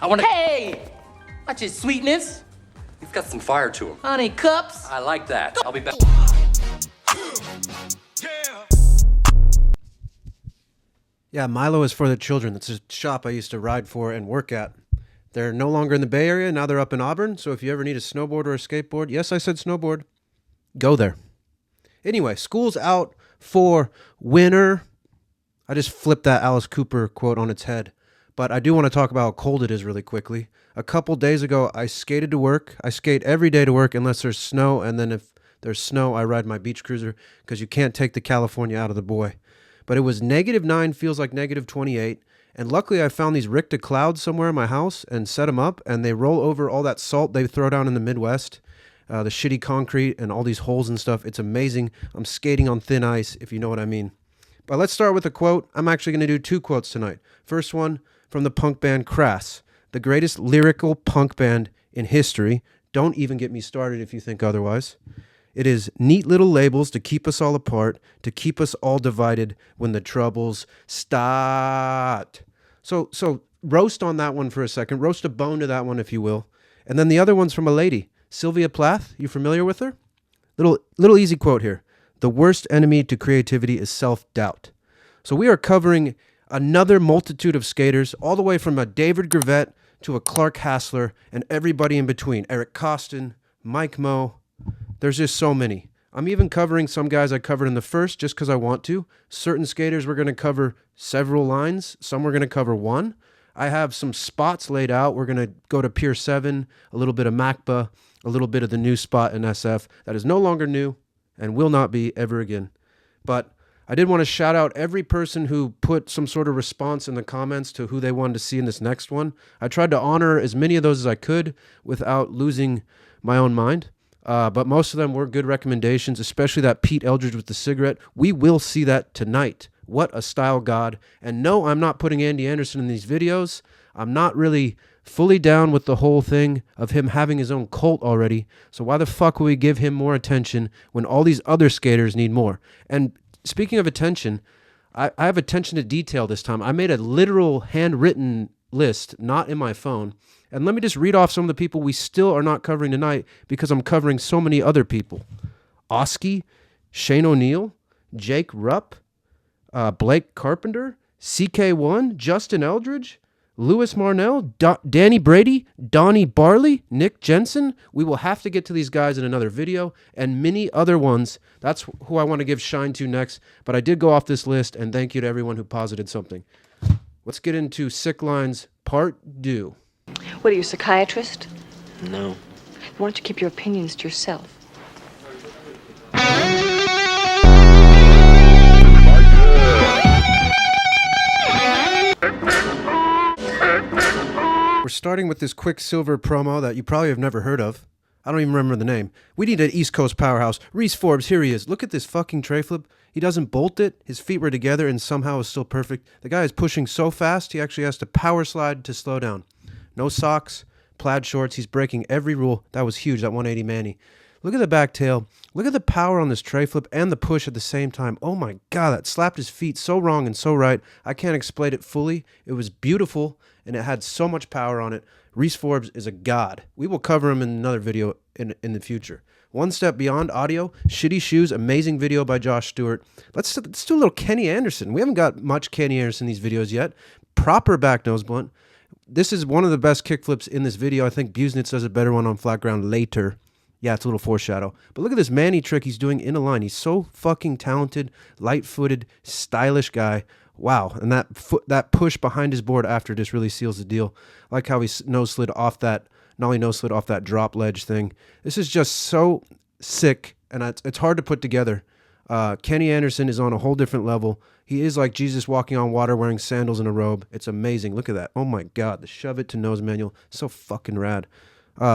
I want to... Hey! Watch his sweetness. He's got some fire to him. Honey cups. I like that. I'll be back. Yeah, Milo is for the children. That's a shop I used to ride for and work at. They're no longer in the Bay Area. Now they're up in Auburn. So if you ever need a snowboard or a skateboard, yes, I said snowboard, go there. Anyway, school's out for winter. I just flipped that Alice Cooper quote on its head. But I do want to talk about how cold it is really quickly. A couple days ago, I skated to work. I skate every day to work unless there's snow. And then if there's snow, I ride my beach cruiser because you can't take the California out of the boy. But it was -9, feels like -28. And luckily, I found these Richta clouds somewhere in my house and set them up. And they roll over all that salt they throw down in the Midwest. The shitty concrete and all these holes and stuff. It's amazing. I'm skating on thin ice, if you know what I mean. But let's start with a quote. I'm actually going to do 2 quotes tonight. First one from the punk band Crass, the greatest lyrical punk band in history. Don't even get me started if you think otherwise. It is neat little labels to keep us all apart, to keep us all divided when the troubles start. So roast on that one for a second. Roast a bone to that one, if you will. And then the other one's from a lady, Sylvia Plath. You familiar with her? Little easy quote here. The worst enemy to creativity is self-doubt. So we are covering another multitude of skaters, all the way from a David Gravette to a Clark Hassler and everybody in between. Eric Costin, Mike Moe. There's just so many. I'm even covering some guys I covered in the first just because I want to. Certain skaters we're going to cover several lines. Some we're going to cover one. I have some spots laid out. We're going to go to Pier 7, a little bit of MACBA, a little bit of the new spot in SF that is no longer new and will not be ever again. But I did want to shout out every person who put some sort of response in the comments to who they wanted to see in this next one. I tried to honor as many of those as I could without losing my own mind. But most of them were good recommendations, especially that Pete Eldridge with the cigarette. We will see that tonight. What a style god. And no, I'm not putting Andy Anderson in these videos. I'm not really fully down with the whole thing of him having his own cult already. So why the fuck would we give him more attention when all these other skaters need more? And speaking of attention, I have attention to detail this time. I made a literal handwritten list, not in my phone. And let me just read off some of the people we still are not covering tonight because I'm covering so many other people. Oski, Shane O'Neill, Jake Rupp, Blake Carpenter, CK1, Justin Eldridge, Louis Marnell, Danny Brady, Donnie Barley, Nick Jensen. We will have to get to these guys in another video and many other ones. That's who I want to give shine to next. But I did go off this list, and thank you to everyone who posited something. Let's get into Sick Lines Part 2. What are you, a psychiatrist? No. Why don't you keep your opinions to yourself? We're starting with this Quiksilver promo that you probably have never heard of. I don't even remember the name. We need an East Coast powerhouse. Reese Forbes, here he is. Look at this fucking tray flip. He doesn't bolt it. His feet were together and somehow is still perfect. The guy is pushing so fast, he actually has to power slide to slow down. No socks, plaid shorts. He's breaking every rule. That was huge, that 180 Manny. Look at the back tail. Look at the power on this tray flip and the push at the same time. Oh my God, that slapped his feet so wrong and so right. I can't explain it fully. It was beautiful and it had so much power on it. Reese Forbes is a god. We will cover him in another video in the future. One step beyond audio, Shitty Shoes, amazing video by Josh Stewart. Let's do a little Kenny Anderson. We haven't got much Kenny Anderson in these videos yet. Proper back nose blunt. This is one of the best kickflips in this video. I think Busenitz does a better one on flat ground later. Yeah, it's a little foreshadow. But look at this Manny trick he's doing in a line. He's so fucking talented, light-footed, stylish guy. Wow, and that push behind his board after just really seals the deal. I like how he nose slid off that, nollie nose slid off that drop ledge thing. This is just so sick, and it's hard to put together. Kenny Anderson is on a whole different level. He is like Jesus walking on water wearing sandals and a robe. It's amazing. Look at that. Oh my God, the shove it to nose manual. So fucking rad.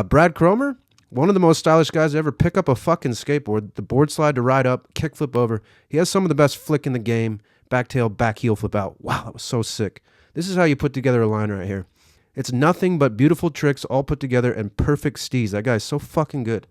Brad Cromer, one of the most stylish guys to ever pick up a fucking skateboard. The board slide to ride up, kick flip over. He has some of the best flick in the game. Back tail, back heel flip out. Wow, that was so sick. This is how you put together a line right here. It's nothing but beautiful tricks all put together and perfect steez. That guy's so fucking good.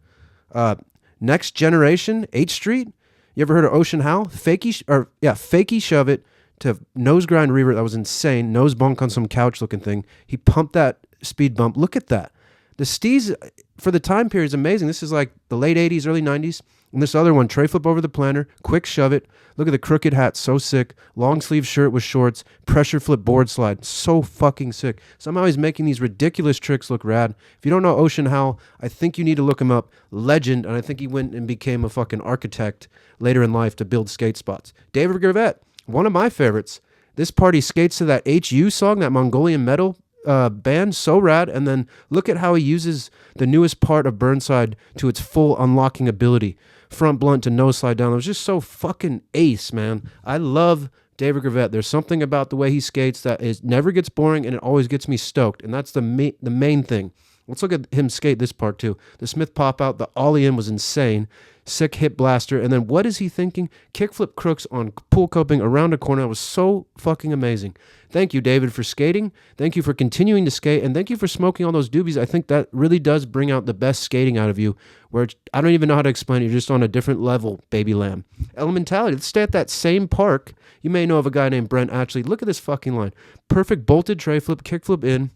Next generation, H Street. You ever heard of Ocean Howell? Fakey shove it to nose grind revert. That was insane. Nose bunk on some couch looking thing. He pumped that speed bump. Look at that. The steez for the time period is amazing. This is like the late 80s, early 90s. And this other one, tray flip over the planter, quick shove it. Look at the crooked hat, so sick. Long sleeve shirt with shorts, pressure flip board slide, so fucking sick. Somehow he's making these ridiculous tricks look rad. If you don't know Ocean Howell, I think you need to look him up. Legend, and I think he went and became a fucking architect later in life to build skate spots. David Gravette, one of my favorites. This party skates to that HU song, that Mongolian metal band, so rad. And then look at how he uses the newest part of Burnside to its full unlocking ability. Front blunt to nose slide down. It was just so fucking ace, man. I love David Gravette. There's something about the way he skates that never gets boring, and it always gets me stoked. And that's the main thing. Let's look at him skate this part too. The Smith pop out, the ollie in was insane. Sick hip blaster. And then what is he thinking? Kickflip crooks on pool coping around a corner. That was so fucking amazing. Thank you, David, for skating. Thank you for continuing to skate. And thank you for smoking all those doobies. I think that really does bring out the best skating out of you, where I don't even know how to explain it. You're just on a different level, baby lamb. Elementality. Let's stay at that same park. You may know of a guy named Brent, Atchley. Look at this fucking line. Perfect bolted tray flip, kickflip in.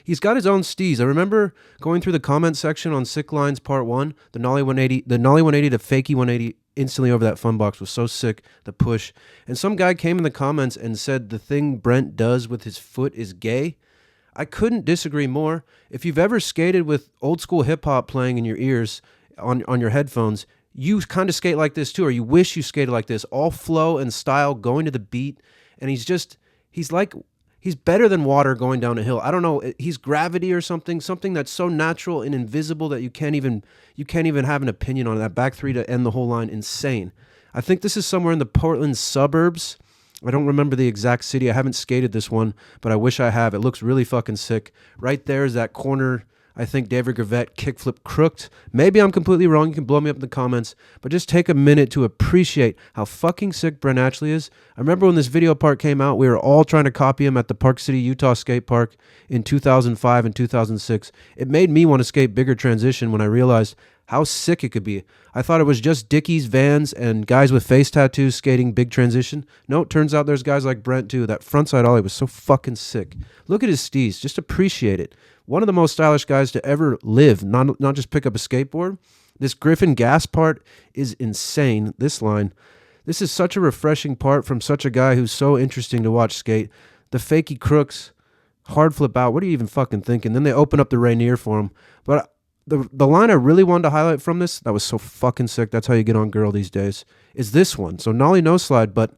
He's got his own steez. I remember going through the comment section on Sick Lines Part 1, the Nollie 180 to Fakey 180 instantly over that fun box was so sick, the push. And some guy came in the comments and said the thing Brent does with his foot is gay. I couldn't disagree more. If you've ever skated with old school hip hop playing in your ears on your headphones, you kind of skate like this too, or you wish you skated like this, all flow and style, going to the beat. And he's better than water going down a hill. I don't know. He's gravity or something that's so natural and invisible that you can't even have an opinion on it. That back three to end the whole line, insane. I think this is somewhere in the Portland suburbs. I don't remember the exact city. I haven't skated this one, but I wish I have. It looks really fucking sick. Right there is that corner. I think David Gravette kickflip crooked. Maybe I'm completely wrong. You can blow me up in the comments. But just take a minute to appreciate how fucking sick Brent Atchley is. I remember when this video part came out, we were all trying to copy him at the Park City, Utah skate park in 2005 and 2006. It made me want to skate bigger transition when I realized how sick it could be. I thought it was just Dickies, Vans, and guys with face tattoos skating big transition. No, it turns out there's guys like Brent too. That frontside ollie was so fucking sick. Look at his steez. Just appreciate it. One of the most stylish guys to ever live, not just pick up a skateboard. This Griffin gas part is insane. This line. This is such a refreshing part from such a guy who's so interesting to watch skate. The fakey crooks, hard flip out. What are you even fucking thinking? Then they open up the Rainier for him. But the line I really wanted to highlight from this, that was so fucking sick. That's how you get on girl these days, is this one. So nollie no slide, but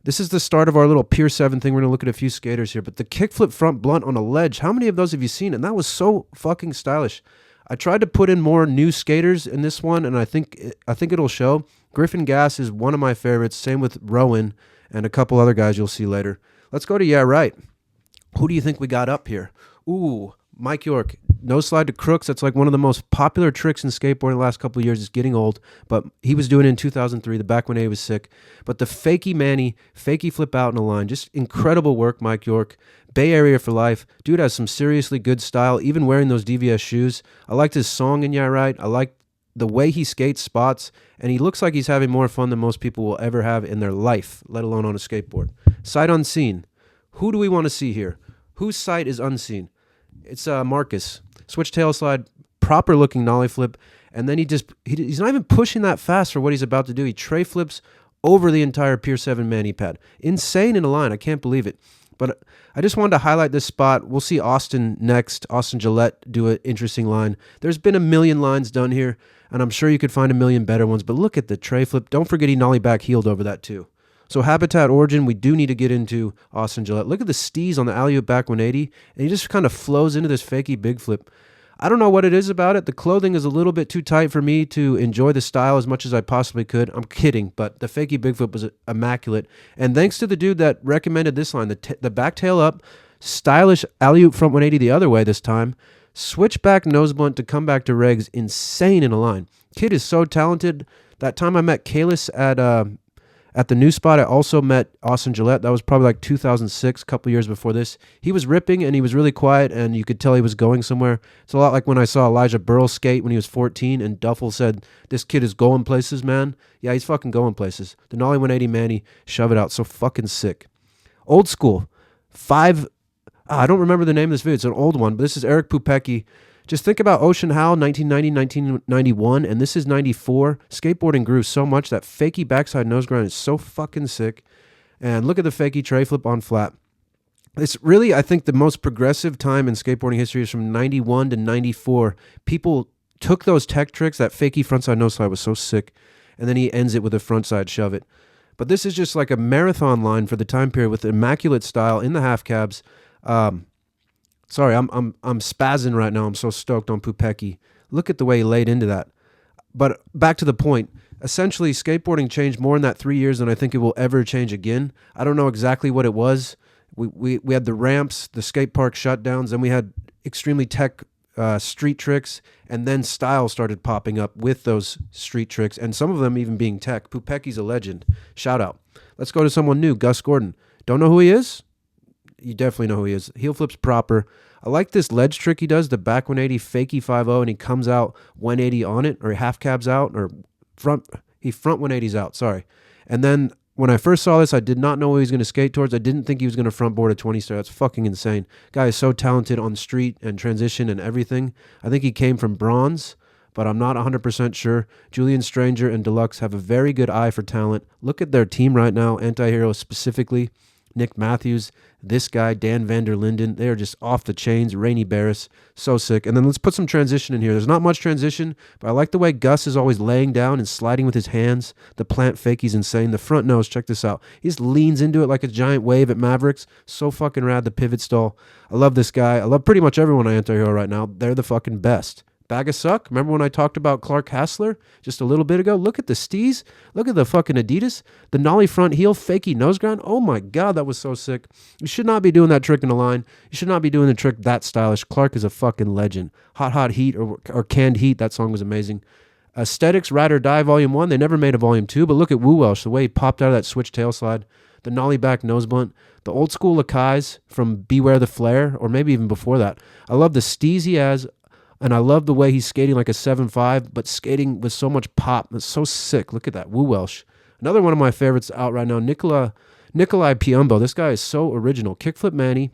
this is the start of our little Pier 7 thing. We're going to look at a few skaters here. But the kickflip front blunt on a ledge, how many of those have you seen? And that was so fucking stylish. I tried to put in more new skaters in this one, and I think it'll show. Griffin Gas is one of my favorites. Same with Rowan and a couple other guys you'll see later. Let's go to Yeah Right. Who do you think we got up here? Ooh, Mike York. No slide to crooks. That's like one of the most popular tricks in skateboarding the last couple of years. It's getting old, but he was doing it in 2003, the back when he was sick. But the fakey Manny, fakey flip out in a line. Just incredible work, Mike York. Bay Area for life. Dude has some seriously good style, even wearing those DVS shoes. I liked his song in Yeah Right. I like the way he skates spots, and he looks like he's having more fun than most people will ever have in their life, let alone on a skateboard. Sight unseen. Who do we want to see here? Whose sight is unseen? It's Marcus. Switch tail slide, proper looking nollie flip, and then he's not even pushing that fast for what he's about to do. He tray flips over the entire Pier 7 mani pad. Insane in a line. I can't believe it. But I just wanted to highlight this spot. We'll see Austyn next. Austyn Gillette do an interesting line. There's been a million lines done here, and I'm sure you could find a million better ones, but look at the tray flip. Don't forget he nollie back heeled over that too. So Habitat Origin, we do need to get into Austyn Gillette. Look at the steez on the alley-oop back 180, and he just kind of flows into this fakey big flip. I don't know what it is about it. The clothing is a little bit too tight for me to enjoy the style as much as I possibly could. I'm kidding, but the fakey big flip was immaculate. And thanks to the dude that recommended this line, the back tail up, stylish alley-oop front 180 the other way this time, switch back nose blunt to come back to regs, insane in a line. Kid is so talented. That time I met Kalis At the new spot, I also met Austyn Gillette. That was probably like 2006, a couple years before this. He was ripping and he was really quiet and you could tell he was going somewhere. It's a lot like when I saw Elijah Burrell skate when he was 14 and Duffel said, "This kid is going places, man." Yeah, he's fucking going places. Denali 180 Manny, shove it out. So fucking sick. Old school. I don't remember the name of this video. It's an old one, but this is Eric Pupecki. Just think about Ocean Howell, 1990, 1991, and this is 94. Skateboarding grew so much that fakie backside nose grind is so fucking sick. And look at the fakie tray flip on flat. It's really, I think, the most progressive time in skateboarding history is from 91 to 94. People took those tech tricks. That fakie frontside nose slide was so sick. And then he ends it with a frontside shove it. But this is just like a marathon line for the time period with immaculate style in the half cabs. Sorry, I'm spazzing right now. I'm so stoked on Pupecki. Look at the way he laid into that. But back to the point. Essentially, skateboarding changed more in that 3 years than I think it will ever change again. I don't know exactly what it was. We had the ramps, the skate park shutdowns, then we had extremely tech street tricks, and then style started popping up with those street tricks, and some of them even being tech. Pupecki's a legend. Shout out. Let's go to someone new, Gus Gordon. Don't know who he is? You definitely know who he is. Heel flips proper. I like this ledge trick he does, the back 180 fakie 5-0, and he comes out 180 on it, or he half cabs out, or front 180s out, sorry. And then when I first saw this, I did not know what he was going to skate towards. I didn't think he was going to front board a 20 star. That's fucking insane. Guy is so talented on street and transition and everything. I think he came from bronze, but I'm not 100% sure. Julian Stranger and DEUX have a very good eye for talent. Look at their team right now, Anti-Hero specifically. Nick Matthews, this guy, Dan Vander Linden, they are just off the chains. Rainey Barris, so sick. And then let's put some transition in here. There's not much transition, but I like the way Gus is always laying down and sliding with his hands. The plant fakie's insane. The front nose, check this out. He just leans into it like a giant wave at Mavericks. So fucking rad, the pivot stall. I love this guy. I love pretty much everyone on Anti-Hero right now. They're the fucking best. Bag of suck. Remember when I talked about Clark Hassler just a little bit ago? Look at the steez. Look at the fucking Adidas. The nollie front heel, fakie nose grind. Oh my God, that was so sick. You should not be doing that trick in a line. You should not be doing the trick that stylish. Clark is a fucking legend. Hot Heat or Canned Heat. That song was amazing. Aesthetics, Ride or Die Volume 1. They never made a Volume 2, but look at Woo Welsh, the way he popped out of that switch tail slide. The nollie back nose blunt. The old school Lakais from Beware the Flare, or maybe even before that. I love the steez he has. And I love the way he's skating like a 7.5, but skating with so much pop. It's so sick. Look at that. Woo Welsh. Another one of my favorites out right now, Nikolai Piombo. This guy is so original. Kickflip Manny.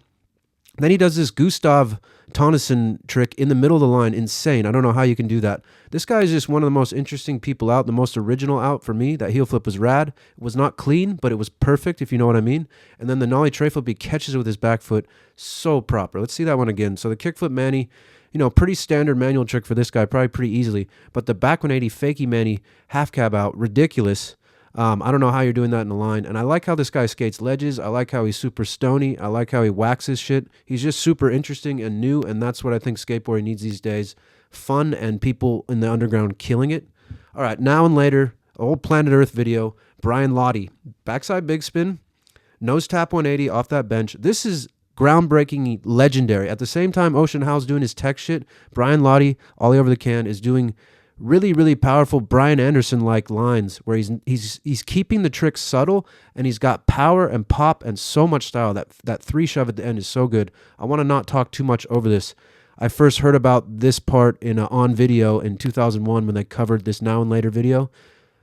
Then he does this Gustav Tonneson trick in the middle of the line. Insane. I don't know how you can do that. This guy is just one of the most interesting people out, the most original out for me. That heel flip was rad. It was not clean, but it was perfect, if you know what I mean. And then the nollie tray flip, he catches it with his back foot. So proper. Let's see that one again. So the kickflip Manny, pretty standard manual trick for this guy, probably pretty easily. But the back 180 fakie Manny half cab out, ridiculous. I don't know how you're doing that in the line. And I like how this guy skates ledges. I like how he's super stony. I like how he waxes shit. He's just super interesting and new, and that's what I think skateboarding needs these days. Fun and people in the underground killing it. All right, now and later, old Planet Earth video. Brian Lotti, backside big spin, nose tap 180 off that bench. This is groundbreaking, legendary. At the same time Ocean Howell's doing his tech shit, Brian Lotti, ollie over the can, is doing really, really powerful Brian Anderson-like lines where he's keeping the trick subtle and he's got power and pop and so much style. That 3 shove at the end is so good. I want to not talk too much over this. I first heard about this part in On Video in 2001 when they covered this Now and Later video.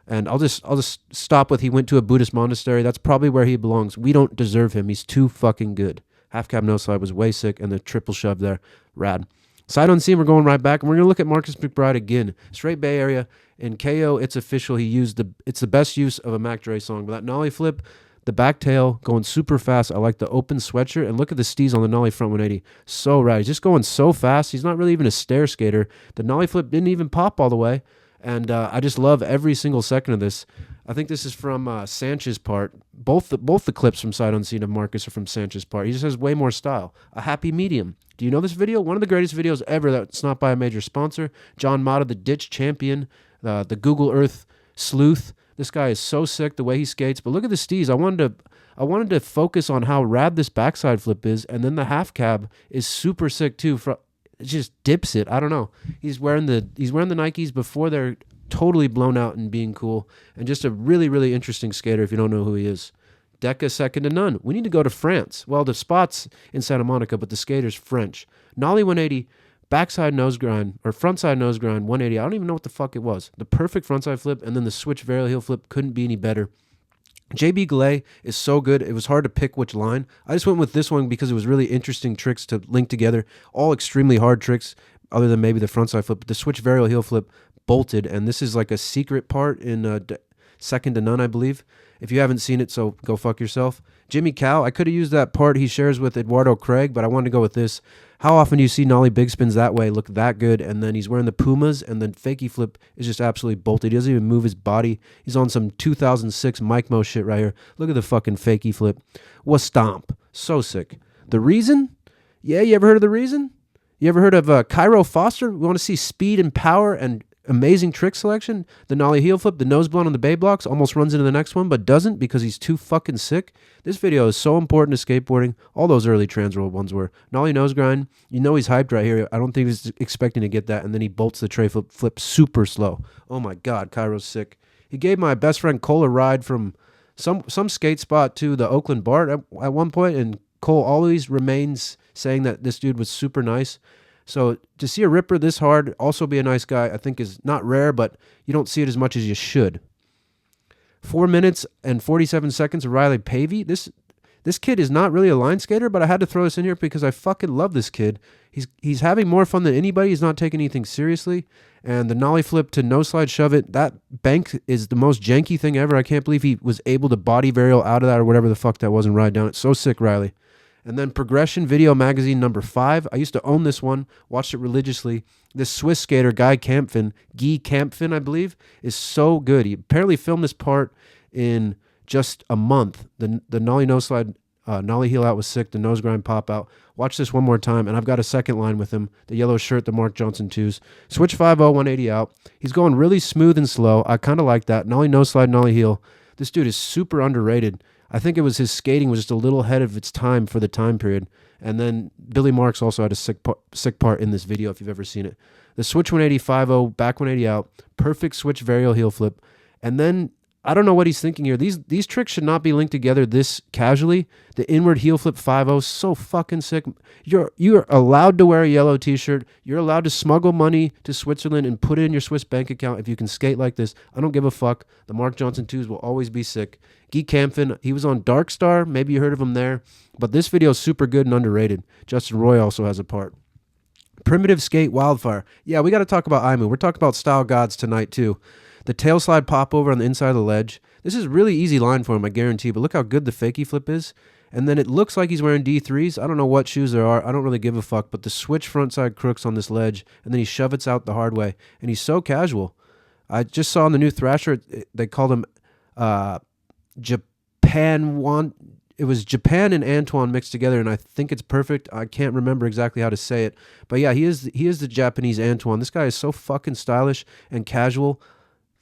And I'll just stop with he went to a Buddhist monastery. That's probably where he belongs. We don't deserve him. He's too fucking good. Half cab no slide was way sick, and the triple shove there, rad. Side unseen, we're going right back, and we're going to look at Marcus McBride again. Straight Bay Area. In KO, it's official. It's the best use of a Mac Dre song. But that nollie flip, the back tail, going super fast. I like the open sweatshirt, and look at the steez on the nollie front 180. So rad. He's just going so fast. He's not really even a stair skater. The nollie flip didn't even pop all the way, and I just love every single second of this. I think this is from Sanchez's part. Both the clips from Side Unseen of Marcus are from Sanchez's part. He just has way more style. A happy medium. Do you know this video? One of the greatest videos ever that's not by a major sponsor. John Motta, the ditch champion, the Google Earth sleuth. This guy is so sick the way he skates. But look at the steez. I wanted to focus on how rad this backside flip is, and then the half cab is super sick too. It just dips it. I don't know. He's wearing the Nikes before they're totally blown out and being cool, and just a really, really interesting skater if you don't know who he is. Deca second to none. We need to go to France. Well, the spot's in Santa Monica, but the skater's French. Nollie 180, backside nose grind, or frontside nose grind 180. I don't even know what the fuck it was. The perfect frontside flip, and then the switch varial heel flip couldn't be any better. JB Gillet is so good, it was hard to pick which line. I just went with this one because it was really interesting tricks to link together. All extremely hard tricks, other than maybe the frontside flip. But the switch varial heel flip bolted, and this is like a secret part in second to none, I believe. If you haven't seen it, so go fuck yourself. Jimmy Cow, I could have used that part he shares with Eduardo Craig, but I wanted to go with this. How often do you see Nollie big spins that way look that good, and then he's wearing the Pumas, and then fakie flip is just absolutely bolted. He doesn't even move his body. He's on some 2006 Mike Mo shit right here. Look at the fucking fakie flip. What stomp. So sick. The Reason? Yeah, you ever heard of The Reason? You ever heard of Cairo Foster? We want to see speed and power and amazing trick selection. The Nollie heel flip, the nose blunt on the bay blocks, almost runs into the next one, but doesn't because he's too fucking sick. This video is so important to skateboarding. All those early trans roll ones were. Nollie nose grind, you know he's hyped right here. I don't think he's expecting to get that, and then he bolts the tray flip super slow. Oh my God, Cairo's sick. He gave my best friend Cole a ride from some skate spot to the Oakland bar at one point, and Cole always remains saying that this dude was super nice. So to see a ripper this hard, also be a nice guy, I think is not rare, but you don't see it as much as you should. 4 minutes and 47 seconds of Riley Pavey. This kid is not really a line skater, but I had to throw this in here because I fucking love this kid. He's having more fun than anybody. He's not taking anything seriously. And the Nollie flip to no slide shove it, that bank is the most janky thing ever. I can't believe he was able to body varial out of that or whatever the fuck that was and ride down it. So sick, Riley. And then Progression Video Magazine number 5. I used to own this one, watched it religiously. This Swiss skater, Guy Kampfen, I believe, is so good. He apparently filmed this part in just a month. The Nollie no slide, Nollie heel out was sick, the nose grind pop out. Watch this one more time, and I've got a second line with him. The yellow shirt, the Mark Johnson 2s. Switch 5-0, 180 out. He's going really smooth and slow. I kind of like that. Nollie no slide, Nollie heel. This dude is super underrated. I think it was his skating was just a little ahead of its time for the time period. And then Billy Marks also had a sick part in this video if you've ever seen it. The switch 180, 5-0, back 180 out, perfect switch varial heel flip. And then, I don't know what he's thinking here. These tricks should not be linked together this casually. The inward heel flip 5-0, so fucking sick. You're allowed to wear a yellow t-shirt. You're allowed to smuggle money to Switzerland and put it in your Swiss bank account if you can skate like this. I don't give a fuck. The Mark Johnson 2s will always be sick. Guy Kampfen, he was on Dark Star. Maybe you heard of him there. But this video is super good and underrated. Justin Roy also has a part. Primitive Skate Wildfire. Yeah, we got to talk about Aimu. We're talking about style gods tonight too. The tail slide pop over on the inside of the ledge. This is a really easy line for him, I guarantee. But look how good the fakie flip is. And then it looks like he's wearing D3s. I don't know what shoes there are. I don't really give a fuck. But the switch frontside crooks on this ledge. And then he shove out the hard way. And he's so casual. I just saw in the new Thrasher, they called him Japan. It was Japan and Antoine mixed together, and I think it's perfect. I can't remember exactly how to say it. But yeah, he is the Japanese Antoine. This guy is so fucking stylish and casual.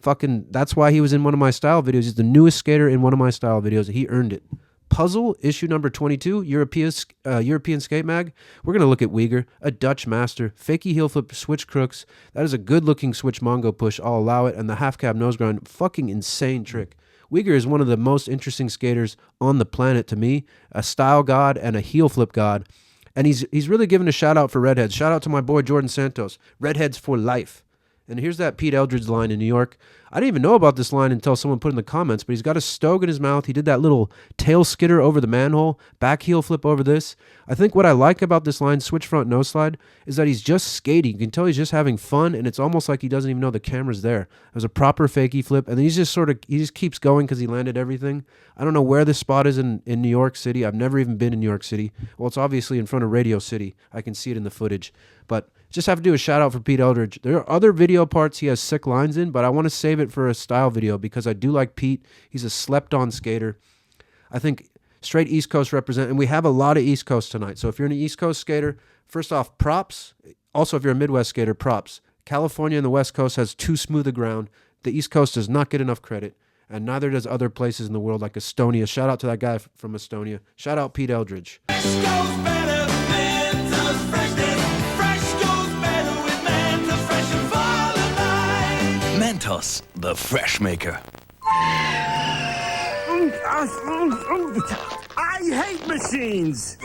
Fucking, that's why he was in one of my style videos. He's the newest skater in one of my style videos. He earned it. Puzzle, issue number 22, European Skate Mag. We're going to look at Uyghur, a Dutch master, fakie heel flip, switch crooks. That is a good-looking switch Mongo push. I'll allow it. And the half-cab nose grind, fucking insane trick. Uyghur is one of the most interesting skaters on the planet to me, a style god and a heel flip god. And he's really giving a shout-out for redheads. Shout-out to my boy Jordan Santos. Redheads for life. And here's that Pete Eldridge line in New York. I didn't even know about this line until someone put in the comments, but he's got a stogue in his mouth. He did that little tail skitter over the manhole, back heel flip over this. I think what I like about this line, switch front no slide, is that he's just skating. You can tell he's just having fun, and it's almost like he doesn't even know the camera's there. It was a proper fakie flip, and then he just keeps going because he landed everything. I don't know where this spot is in New York City. I've never even been in New York City. Well, it's obviously in front of Radio City. I can see it in the footage, but just have to do a shout out for Pete Eldridge. There are other video parts he has sick lines in, but I want to save it for a style video because I do like Pete. He's a slept-on skater. I think straight East Coast represent, and we have a lot of East Coast tonight. So if you're an East Coast skater, first off, props. Also, if you're a Midwest skater, props. California and the West Coast has too smooth a ground. The East Coast does not get enough credit, and neither does other places in the world like Estonia. Shout out to that guy from Estonia. Shout out Pete Eldridge. Gus, the fresh maker. I hate machines!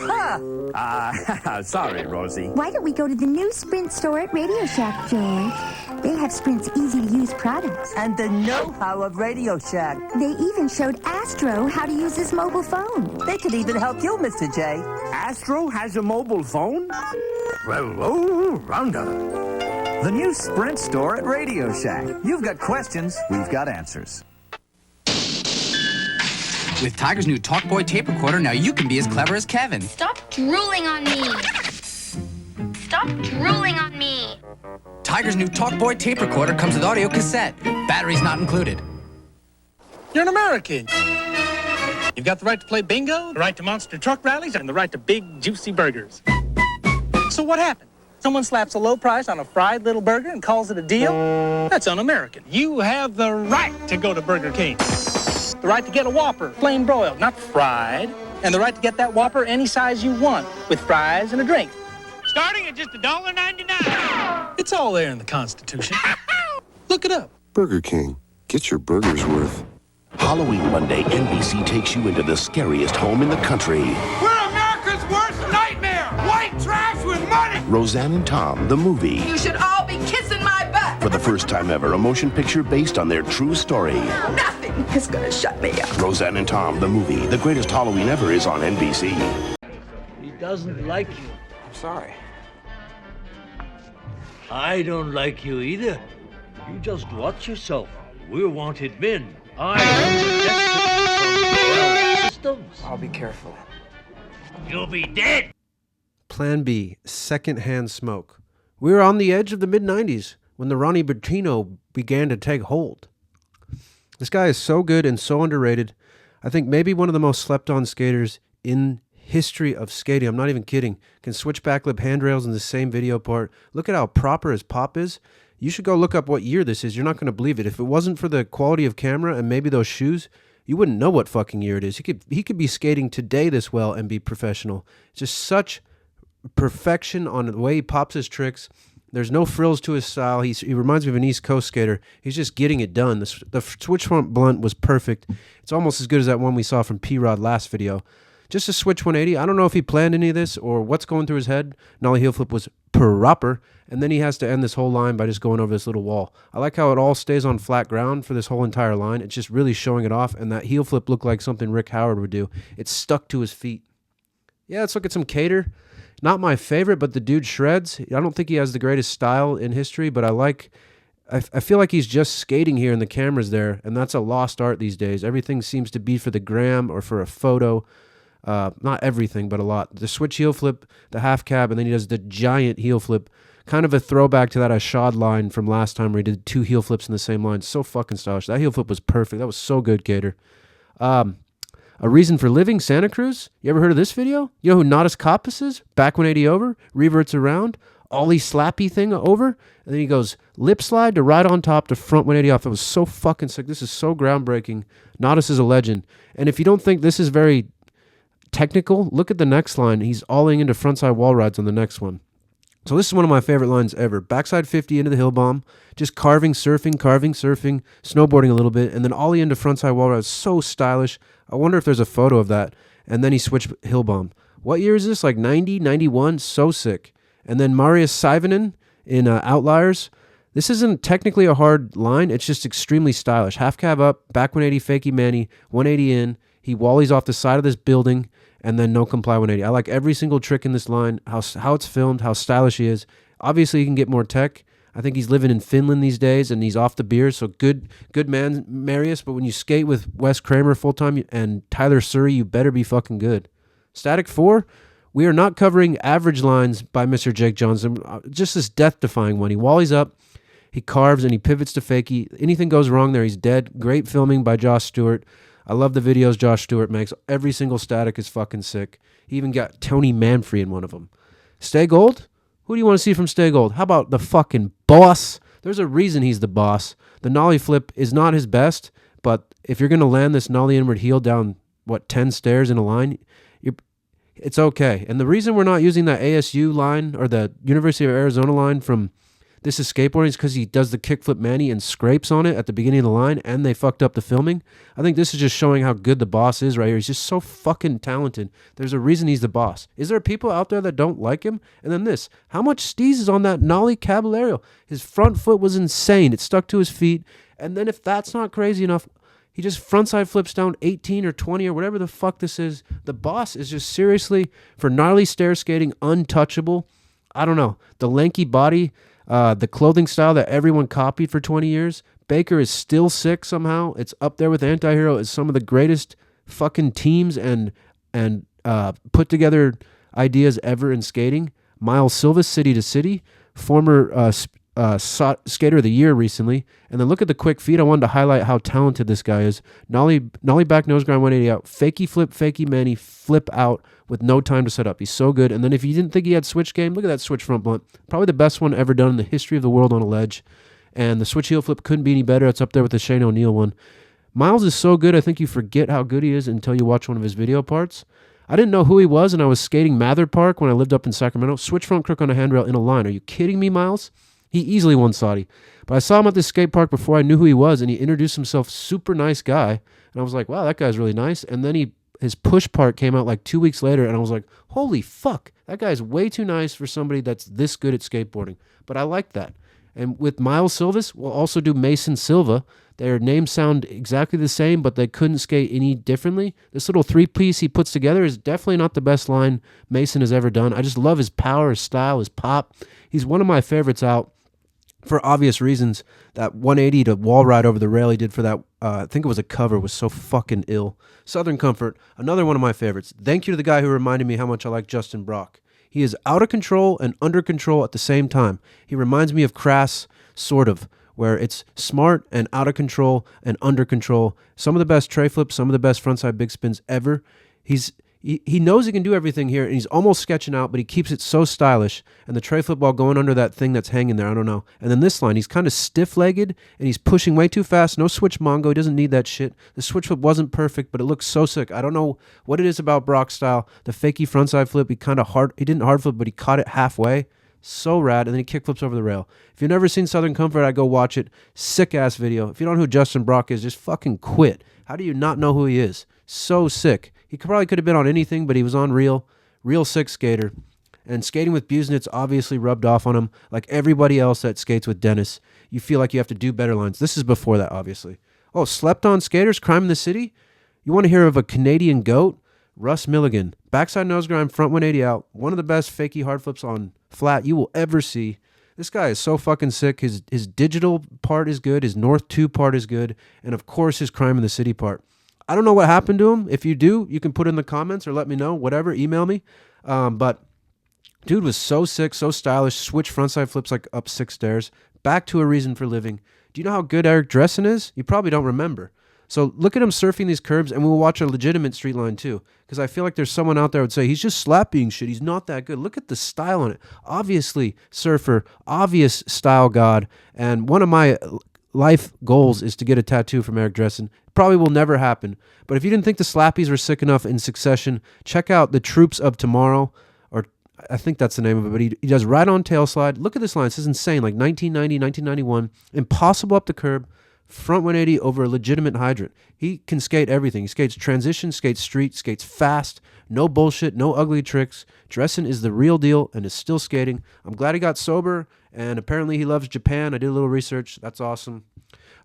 Sorry, Rosie. Why don't we go to the new Sprint store at Radio Shack, George? They have Sprint's easy-to-use products. And the know-how of Radio Shack. They even showed Astro how to use his mobile phone. They could even help you, Mr. J. Astro has a mobile phone? Well, oh, Rhonda. The new Sprint store at Radio Shack. You've got questions, we've got answers. With Tiger's new Talkboy tape recorder, now you can be as clever as Kevin. Stop drooling on me. Stop drooling on me. Tiger's new Talkboy tape recorder comes with audio cassette. Batteries not included. You're an American. You've got the right to play bingo, the right to monster truck rallies, and the right to big, juicy burgers. So what happened? Someone slaps a low price on a fried little burger and calls it a deal? That's un-American. You have the right to go to Burger King. The right to get a Whopper, plain broiled, not fried. And the right to get that Whopper any size you want, with fries and a drink. Starting at just $1.99. It's all there in the Constitution. Look it up. Burger King. Get your burger's worth. Halloween Monday, NBC takes you into the scariest home in the country. We're America's worst nightmare! White trash with money! Roseanne and Tom, the movie. You should all be kissing my butt! For the first time ever, a motion picture based on their true story. Nothing is gonna shut me up. Roseanne and Tom, the movie. The greatest Halloween ever is on NBC. He doesn't like you. I'm sorry. I don't like you either. You just watch yourself. We're wanted men. I am the destiny from systems. I'll be careful. You'll be dead. Plan B, secondhand smoke. We were on the edge of the mid-90s when the Ronnie Bertino began to take hold. This guy is so good and so underrated. I think maybe one of the most slept-on skaters in history of skating. I'm not even kidding. Can switch backlip handrails in the same video part. Look at how proper his pop is. You should go look up what year this is. You're not going to believe it. If it wasn't for the quality of camera and maybe those shoes, you wouldn't know what fucking year it is. He could be skating today this well and be professional. Just such perfection on the way he pops his tricks. There's no frills to his style. He reminds me of an East Coast skater. He's just getting it done. The switch front blunt was perfect. It's almost as good as that one we saw from P-Rod last video. Just a switch 180. I don't know if he planned any of this or what's going through his head. Nollie heel flip was proper, and then he has to end this whole line by just going over this little wall. I like how it all stays on flat ground for this whole entire line. It's just really showing it off, and that heel flip looked like something Rick Howard would do. It's stuck to his feet. Yeah, let's look at some Cater. Not my favorite, but the dude shreds. I don't think he has the greatest style in history, but I feel like he's just skating here and the camera's there, and that's a lost art these days. Everything seems to be for the gram or for a photo. Not everything, but a lot. The switch heel flip, the half cab, and then he does the giant heel flip. Kind of a throwback to that Ashad line from last time where he did two heel flips in the same line. So fucking stylish. That heel flip was perfect. That was so good, Cater. A Reason for Living, Santa Cruz. You ever heard of this video? You know who Nadas Kappas is? Back 180 over, reverts around, ollie slappy thing over, and then he goes lip slide to right on top to front 180 off. That was so fucking sick. This is so groundbreaking. Nadas is a legend. And if you don't think this is very technical, look at the next line. He's alling into frontside wall rides on the next one. So this is one of my favorite lines ever. Backside 50 into the hill bomb, just carving, surfing, snowboarding a little bit, and then ollie into frontside wall rides. So stylish. I wonder if there's a photo of that. And then he switched hill bomb. What year is this? Like 90, 91? So sick. And then Marius Saivonen in Outliers. This isn't technically a hard line. It's just extremely stylish. Half cab up, back 180, fakie manny, 180 in. He wallies off the side of this building, and then no comply 180. I like every single trick in this line, how it's filmed, how stylish he is. Obviously, he can get more tech. I think he's living in Finland these days, and he's off the beer, so good man, Marius. But when you skate with Wes Kramer full-time and Tyler Surrey, you better be fucking good. Static 4, we are not covering average lines by Mr. Jake Johnson. Just this death-defying one. He wallies up, he carves, and he pivots to fakie. Anything goes wrong there, he's dead. Great filming by Josh Stewart. I love the videos Josh Stewart makes. Every single static is fucking sick. He even got Tony Manfrey in one of them. Stay Gold? Who do you want to see from Stay Gold? How about the fucking boss? There's a reason he's the boss. The nollie flip is not his best, but if you're going to land this nollie inward heel down, 10 stairs in a line, it's okay. And the reason we're not using that ASU line or the University of Arizona line from this is skateboarding is because he does the kickflip Manny and scrapes on it at the beginning of the line, and they fucked up the filming. I think this is just showing how good the boss is right here. He's just so fucking talented. There's a reason he's the boss. Is there people out there that don't like him? And then this, how much steez is on that Nollie Caballero? His front foot was insane. It stuck to his feet. And then if that's not crazy enough, he just frontside flips down 18 or 20 or whatever the fuck this is. The boss is just seriously, for gnarly stair skating, untouchable. I don't know. The lanky body, the clothing style that everyone copied for 20 years. Baker is still sick somehow. It's up there with Antihero as some of the greatest fucking teams and put together ideas ever in skating. Miles Silva, City to City, former Skater of the Year recently. And then look at the quick feet. I wanted to highlight how talented this guy is. Nollie back nose grind 180 out. Fakey flip, fakey Manny, flip out with no time to set up. He's so good. And then if you didn't think he had switch game, look at that switch front blunt. Probably the best one ever done in the history of the world on a ledge. And the switch heel flip couldn't be any better. It's up there with the Shane O'Neill one. Miles is so good, I think you forget how good he is until you watch one of his video parts. I didn't know who he was, and I was skating Mather Park when I lived up in Sacramento. Switch front crook on a handrail in a line. Are you kidding me, Miles? He easily won Saudi. But I saw him at this skate park before I knew who he was, and he introduced himself, super nice guy. And I was like, wow, that guy's really nice. And then his push part came out like 2 weeks later, and I was like, holy fuck, that guy's way too nice for somebody that's this good at skateboarding. But I like that. And with Miles Silvas, we'll also do Mason Silva. Their names sound exactly the same, but they couldn't skate any differently. This little three-piece he puts together is definitely not the best line Mason has ever done. I just love his power, his style, his pop. He's one of my favorites out for obvious reasons. That 180 to wall ride over the rail he did for that, I think it was a cover, was so fucking ill. Southern Comfort, another one of my favorites. Thank you to the guy who reminded me how much I like Justin Brock. He is out of control and under control at the same time. He reminds me of Crass, sort of, where it's smart and out of control and under control. Some of the best tray flips, some of the best frontside big spins ever. He knows he can do everything here, and he's almost sketching out, but he keeps it so stylish. And the tray flip while going under that thing that's hanging there, I don't know. And then this line, he's kind of stiff-legged, and he's pushing way too fast. No switch mongo. He doesn't need that shit. The switch flip wasn't perfect, but it looks so sick. I don't know what it is about Brock's style. The fakey frontside flip, he didn't hard flip, but he caught it halfway. So rad, and then he kickflips over the rail. If you've never seen Southern Comfort, I'd go watch it. Sick-ass video. If you don't know who Justin Brock is, just fucking quit. How do you not know who he is? So sick. He probably could have been on anything, but he was on real sick skater. And skating with Busenitz obviously rubbed off on him. Like everybody else that skates with Dennis, you feel like you have to do better lines. This is before that, obviously. Oh, slept on skaters, crime in the city? You want to hear of a Canadian goat? Russ Milligan. Backside nose grind, front 180 out. One of the best fakey hard flips on flat you will ever see. This guy is so fucking sick. His digital part is good. His North 2 part is good. And of course, his crime in the city part. I don't know what happened to him. If you do, you can put it in the comments or let me know. Whatever, email me. But dude was so sick, so stylish. Switch frontside flips like up 6 stairs. Back to a reason for living. Do you know how good Eric Dressen is? You probably don't remember. So look at him surfing these curbs, and we'll watch a legitimate street line too. Because I feel like there's someone out there who would say, he's just slapping shit. He's not that good. Look at the style on it. Obviously, surfer, obvious style god. And one of my life goals is to get a tattoo from Eric Dressen. Probably will never happen. But if you didn't think the slappies were sick enough in succession, check out The Troops of Tomorrow. Or I think that's the name of it. But he does Right on Tail Slide. Look at this line. This is insane. Like 1990, 1991. Impossible up the curb. Front 180 over a legitimate hydrant. He can skate everything. He skates transition, skates street, skates fast. No bullshit, no ugly tricks. Dressen is the real deal and is still skating. I'm glad he got sober, and apparently he loves Japan. I did a little research. That's awesome.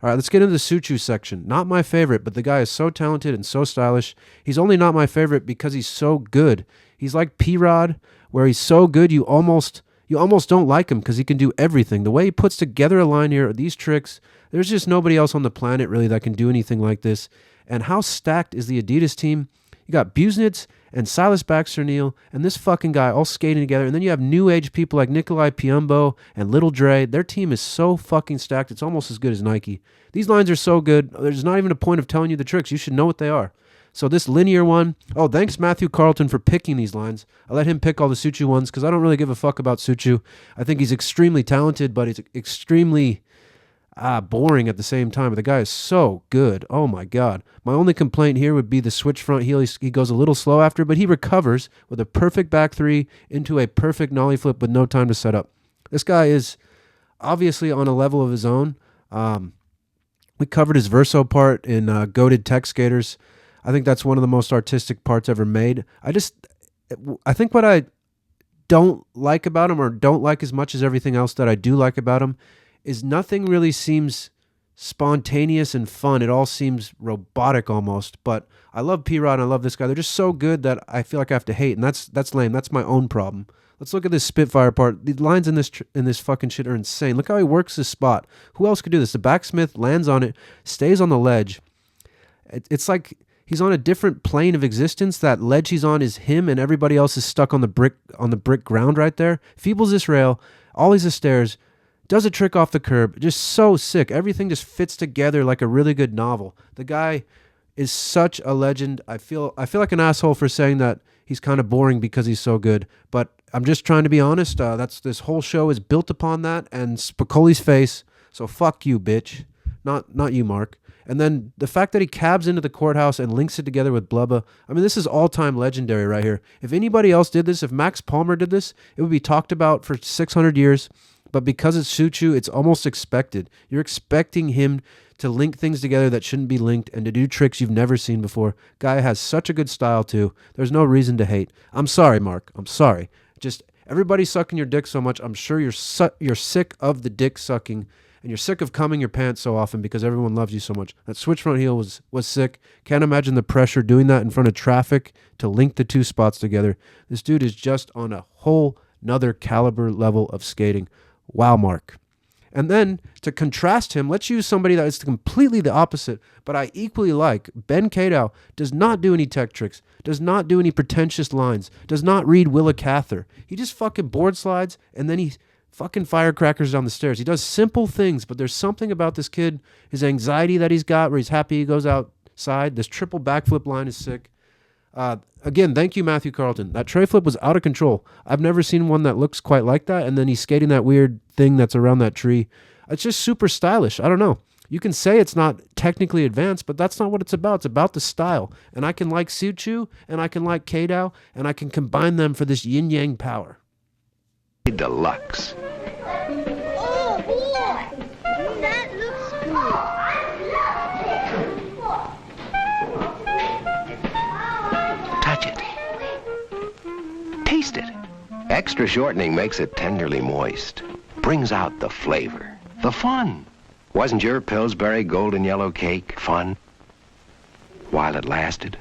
All right, let's get into the Suchu section. Not my favorite, but the guy is so talented and so stylish. He's only not my favorite because he's so good. He's like P-Rod, where he's so good you almost don't like him because he can do everything. The way he puts together a line here, these tricks, there's just nobody else on the planet really that can do anything like this. And how stacked is the Adidas team? You got Busenitz and Silas Baxter-Neal and this fucking guy all skating together. And then you have new age people like Nikolai Piombo and Little Dre. Their team is so fucking stacked. It's almost as good as Nike. These lines are so good. There's not even a point of telling you the tricks. You should know what they are. So this linear one, oh, thanks Matthew Carlton for picking these lines. I let him pick all the Suchu ones because I don't really give a fuck about Suchu. I think he's extremely talented, but he's extremely boring at the same time. But the guy is so good. Oh my God. My only complaint here would be the switch front heel. He goes a little slow after, but he recovers with a perfect back 3 into a perfect nollie flip with no time to set up. This guy is obviously on a level of his own. We covered his verso part in Goated Tech Skaters. I think that's one of the most artistic parts ever made. I think what I don't like about him, or don't like as much as everything else that I do like about him, is nothing really seems spontaneous and fun. It all seems robotic almost. But I love P-Rod and I love this guy. They're just so good that I feel like I have to hate, and that's lame. That's my own problem. Let's look at this Spitfire part. The lines in this fucking shit are insane. Look how he works this spot. Who else could do this? The backsmith lands on it, stays on the ledge. It's like he's on a different plane of existence. That ledge he's on is him, and everybody else is stuck on the brick ground right there. Feebles this rail, ollies the stairs, does a trick off the curb. Just so sick. Everything just fits together like a really good novel. The guy is such a legend. I feel like an asshole for saying that he's kind of boring because he's so good, but I'm just trying to be honest. This whole show is built upon that, and Spicoli's face. So fuck you, bitch. Not you, Mark. And then the fact that he cabs into the courthouse and links it together with Blubba. I mean, this is all-time legendary right here. If anybody else did this, if Max Palmer did this, it would be talked about for 600 years. But because it suits you, it's almost expected. You're expecting him to link things together that shouldn't be linked and to do tricks you've never seen before. Guy has such a good style, too. There's no reason to hate. I'm sorry, Mark. I'm sorry. Just everybody's sucking your dick so much. I'm sure you're sick of the dick sucking, and you're sick of coming your pants so often because everyone loves you so much. That switch front heel was sick. Can't imagine the pressure doing that in front of traffic to link the two spots together. This dude is just on a whole nother caliber level of skating. Wow, Mark. And then to contrast him, let's use somebody that is completely the opposite, but I equally like. Ben Kadow does not do any tech tricks, does not do any pretentious lines, does not read Willa Cather. He just fucking board slides, and then he fucking firecrackers down the stairs. He does simple things, but there's something about this kid, his anxiety that he's got, where he's happy he goes outside. This triple backflip line is sick. Again, thank you, Matthew Carlton. That tray flip was out of control. I've never seen one that looks quite like that, and then he's skating that weird thing that's around that tree. It's just super stylish. I don't know. You can say it's not technically advanced, but that's not what it's about. It's about the style. And I can like Suchu, and I can like Kadow, and I can combine them for this yin-yang power. Deluxe. Oh, boy! That looks good. Touch it. Taste it. Extra shortening makes it tenderly moist. Brings out the flavor. The fun. Wasn't your Pillsbury golden yellow cake fun? While it lasted?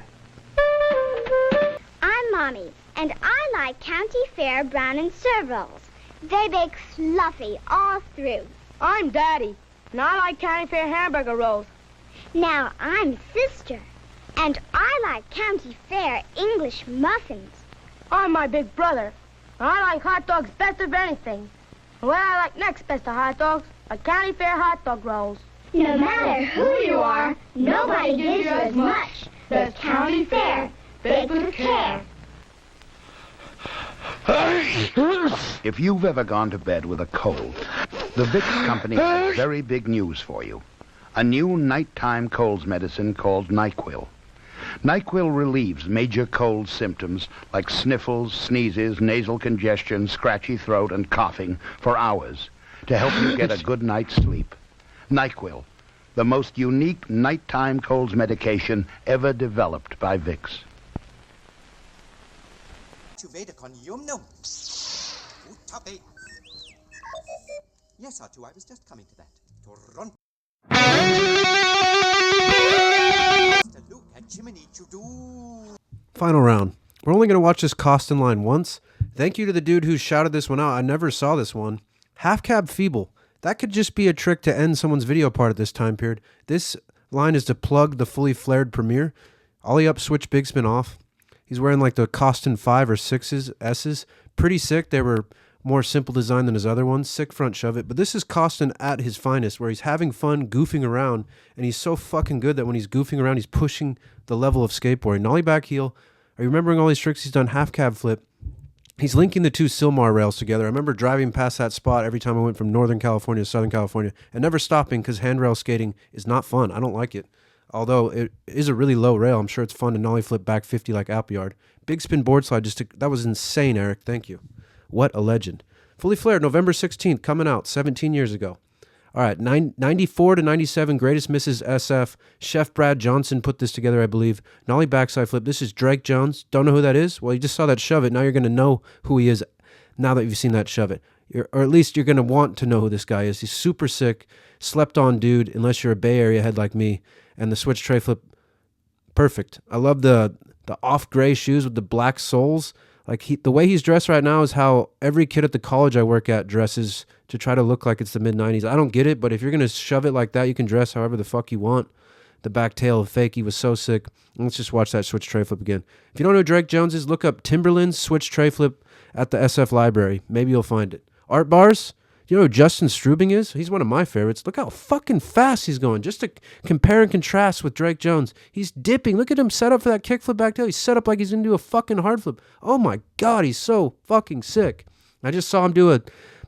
I'm Mommy, and I like County Fair brown and serve rolls. They bake fluffy all through. I'm Daddy, and I like County Fair hamburger rolls. Now I'm Sister, and I like County Fair English muffins. I'm my big brother, and I like hot dogs best of anything. And what I like next best of hot dogs are County Fair hot dog rolls. No matter who you are, nobody gives you as much. The County Fair, baked with care. If you've ever gone to bed with a cold, the Vicks Company has very big news for you. A new nighttime colds medicine called NyQuil. NyQuil relieves major cold symptoms like sniffles, sneezes, nasal congestion, scratchy throat, and coughing for hours to help you get a good night's sleep. NyQuil, the most unique nighttime colds medication ever developed by Vicks. Yes, R2, I was just coming to that. Toronto. Look at Jiminy Choo-doo. Final round. We're only going to watch this Austyn line once. Thank you to the dude who shouted this one out. I never saw this one. Half cab feeble. That could just be a trick to end someone's video part at this time period. This line is to plug the fully flared Premiere. Ollie up, switch, big spin off. He's wearing like the Austyn 5 or 6s, S's. Pretty sick. They were more simple design than his other ones. Sick front shove it. But this is Austyn at his finest, where he's having fun goofing around, and he's so fucking good that when he's goofing around, he's pushing the level of skateboarding. Nollie back heel. Are you remembering all these tricks he's done? Half cab flip. He's linking the two Silmar rails together. I remember driving past that spot every time I went from Northern California to Southern California and never stopping because handrail skating is not fun. I don't like it. Although it is a really low rail, I'm sure it's fun to nollie flip back 50 like Appleyard. Big spin board slide, that was insane, Eric. Thank you. What a legend. Fully flared, November 16th, coming out 17 years ago. All right, 94 to 97, Greatest Misses SF. Chef Brad Johnson put this together, I believe. Nollie backside flip. This is Drake Jones. Don't know who that is? Well, you just saw that shove it. Now you're going to know who he is now that you've seen that shove it. Or at least you're going to want to know who this guy is. He's super sick, slept on dude, unless you're a Bay Area head like me. And the switch tray flip, perfect. I love the off gray shoes with the black soles. Like the way he's dressed right now is how every kid at the college I work at dresses to try to look like it's the mid-90s. I don't get it, but if you're going to shove it like that, you can dress however the fuck you want. The back tail of Fakey was so sick. Let's just watch that switch tray flip again. If you don't know who Drake Jones is, look up Timberland's switch tray flip at the SF library. Maybe you'll find it. Art bars. Do you know who Justin Strubing is? He's one of my favorites. Look how fucking fast he's going. Just to compare and contrast with Drake Jones. He's dipping. Look at him set up for that kickflip back tail. He's set up like he's going to do a fucking hard flip. Oh my God, he's so fucking sick. I just saw him do a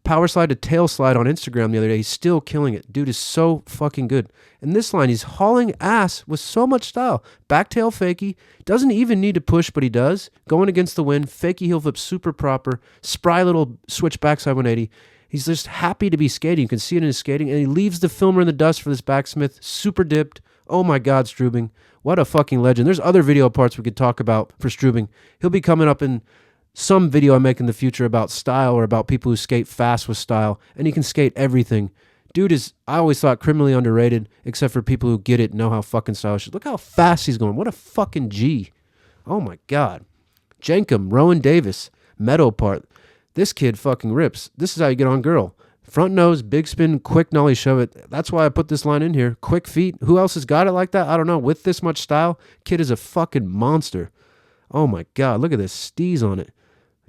power slide to tail slide on Instagram the other day. He's still killing it. Dude is so fucking good. And this line, he's hauling ass with so much style. Back tail fakie. Doesn't even need to push, but he does. Going against the wind. Fakie heel flip super proper. Spry little switch backside 180. He's just happy to be skating. You can see it in his skating. And he leaves the filmer in the dust for this backsmith. Super dipped. Oh my God, Strubing. What a fucking legend. There's other video parts we could talk about for Strubing. He'll be coming up in some video I make in the future about style or about people who skate fast with style. And he can skate everything. Dude is, I always thought, criminally underrated, except for people who get it and know how fucking stylish he is. Look how fast he's going. What a fucking G. Oh my God. Jenkum, Rowan Davis, Meadow part. This kid fucking rips. This is how you get on girl. Front nose, big spin, quick nollie shove it. That's why I put this line in here. Quick feet. Who else has got it like that? I don't know. With this much style, kid is a fucking monster. Oh my God. Look at this steez on it.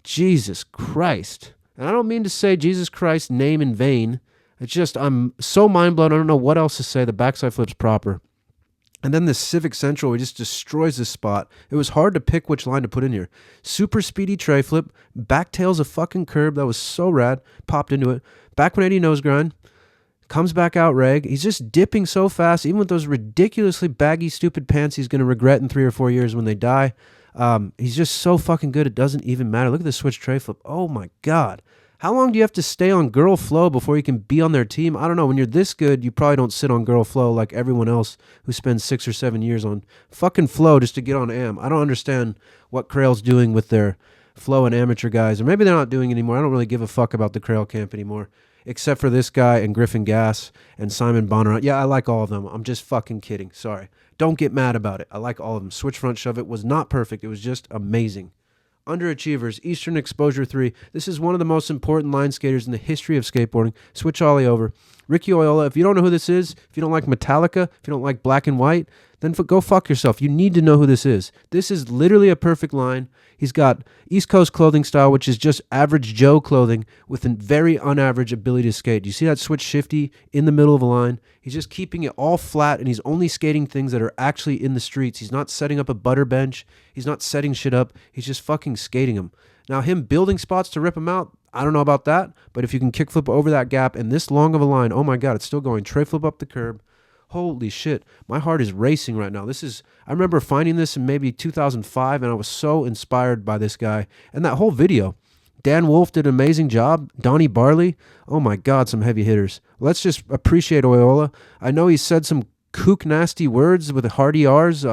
Jesus Christ. And I don't mean to say Jesus Christ name in vain. It's just I'm so mind blown. I don't know what else to say. The backside flip's proper. And then the Civic Central, he just destroys this spot. It was hard to pick which line to put in here. Super speedy tray flip. Back tails a fucking curb. That was so rad. Popped into it. Back 180 nose grind. Comes back out reg. He's just dipping so fast. Even with those ridiculously baggy, stupid pants he's going to regret in 3 or 4 years when they die. He's just so fucking good. It doesn't even matter. Look at this switch tray flip. Oh my God. How long do you have to stay on girl flow before you can be on their team? I don't know. When you're this good, you probably don't sit on girl flow like everyone else who spends 6 or 7 years on fucking flow just to get on AM. I don't understand what Crail's doing with their flow and amateur guys. Or maybe they're not doing it anymore. I don't really give a fuck about the Crail camp anymore. Except for this guy and Griffin Gass and Simon Bonner. Yeah, I like all of them. I'm just fucking kidding. Sorry. Don't get mad about it. I like all of them. Switch front shove it was not perfect. It was just amazing. Underachievers, Eastern Exposure 3. This is one of the most important line skaters in the history of skateboarding. Switch ollie over. Ricky Oyola, if you don't know who this is, if you don't like Metallica, if you don't like black and white, then go fuck yourself. You need to know who this is. This is literally a perfect line. He's got East Coast clothing style, which is just average Joe clothing with a very unaverage ability to skate. Do you see that switch shifty in the middle of a line? He's just keeping it all flat, and he's only skating things that are actually in the streets. He's not setting up a butter bench. He's not setting shit up. He's just fucking skating them. Now, him building spots to rip them out, I don't know about that, but if you can kickflip over that gap in this long of a line, oh my God, it's still going. Tray flip up the curb. Holy shit. My heart is racing right now. I remember finding this in maybe 2005, and I was so inspired by this guy. And that whole video. Dan Wolf did an amazing job. Donnie Barley. Oh my God, some heavy hitters. Let's just appreciate Oyola. I know he said some kook nasty words with hardy R's.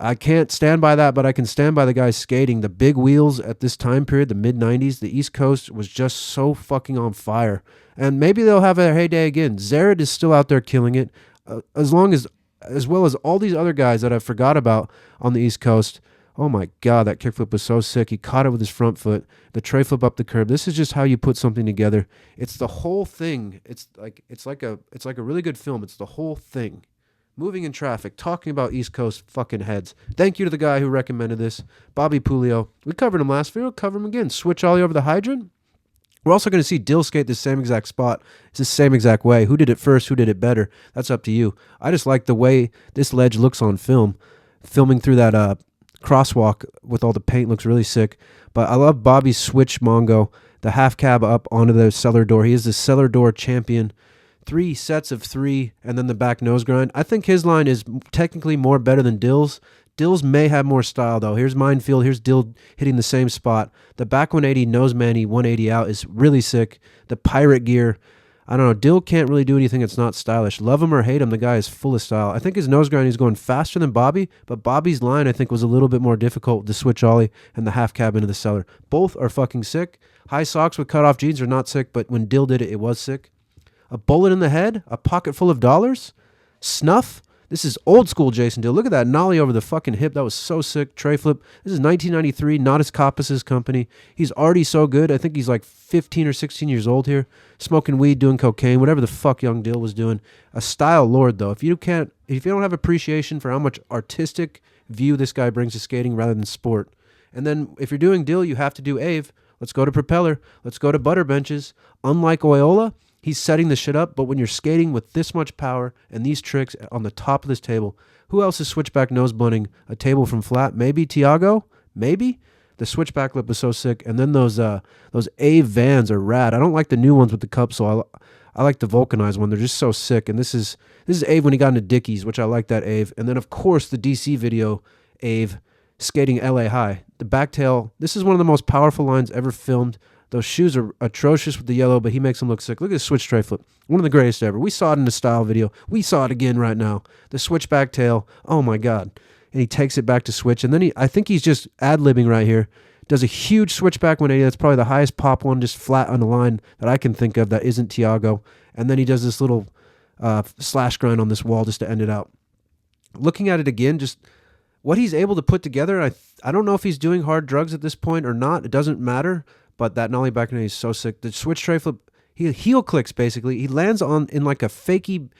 I can't stand by that, but I can stand by the guys skating. The big wheels at this time period, the mid-90s, the East Coast was just so fucking on fire. And maybe they'll have a heyday again. Zared is still out there killing it, as well as all these other guys that I forgot about on the East Coast. Oh my God, that kickflip was so sick. He caught it with his front foot. The tray flip up the curb. This is just how you put something together. It's the whole thing. It's like a really good film. It's the whole thing. Moving in traffic, talking about East Coast fucking heads. Thank you to the guy who recommended this, Bobby Pulio. We covered him last video. We'll cover him again. Switch ollie over the hydrant. We're also going to see Dill skate the same exact spot. It's the same exact way. Who did it first? Who did it better? That's up to you. I just like the way this ledge looks on film. Filming through that crosswalk with all the paint looks really sick. But I love Bobby's switch Mongo. The half cab up onto the cellar door. He is the cellar door champion. 3 sets of 3, and then the back nose grind. I think his line is technically more better than Dill's. Dill's may have more style, though. Here's Minefield. Here's Dill hitting the same spot. The back 180 nose manny 180 out is really sick. The pirate gear, I don't know. Dill can't really do anything that's not stylish. Love him or hate him, the guy is full of style. I think his nose grind is going faster than Bobby, but Bobby's line, I think, was a little bit more difficult with the switch ollie and the half cab into the cellar. Both are fucking sick. High socks with cut-off jeans are not sick, but when Dill did it, it was sick. A bullet in the head, a pocket full of dollars, snuff. This is old school Jason Dill. Look at that nollie over the fucking hip. That was so sick. Tray flip. This is 1993, not his Coppice's company. He's already so good. I think he's like 15 or 16 years old here. Smoking weed, doing cocaine, whatever the fuck young Dill was doing. A style lord, though. If you don't have appreciation for how much artistic view this guy brings to skating rather than sport. And then if you're doing Dill, you have to do Ave. Let's go to propeller. Let's go to butter benches. Unlike Oyola, he's setting the shit up, but when you're skating with this much power and these tricks on the top of this table, who else is switchback nose blunting a table from flat? Maybe Tiago? Maybe? The switchback lip is so sick. And then those Ave Vans are rad. I don't like the new ones with the cup, so I like the vulcanized one. They're just so sick. And this is Ave when he got into Dickies, which I like that Ave. And then, of course, the DC video Ave skating LA High. The backtail, this is one of the most powerful lines ever filmed. Those shoes are atrocious with the yellow, but he makes them look sick. Look at the switch tray flip. One of the greatest ever. We saw it in the style video. We saw it again right now. The switchback tail. Oh, my God. And he takes it back to switch. And then I think he's just ad-libbing right here. Does a huge switchback 180. That's probably the highest pop one, just flat on the line that I can think of that isn't Tiago. And then he does this little slash grind on this wall just to end it out. Looking at it again, just what he's able to put together, I don't know if he's doing hard drugs at this point or not. It doesn't matter. But that nollie back is so sick. The switch tray flip, he heel clicks basically. He lands in like a fakey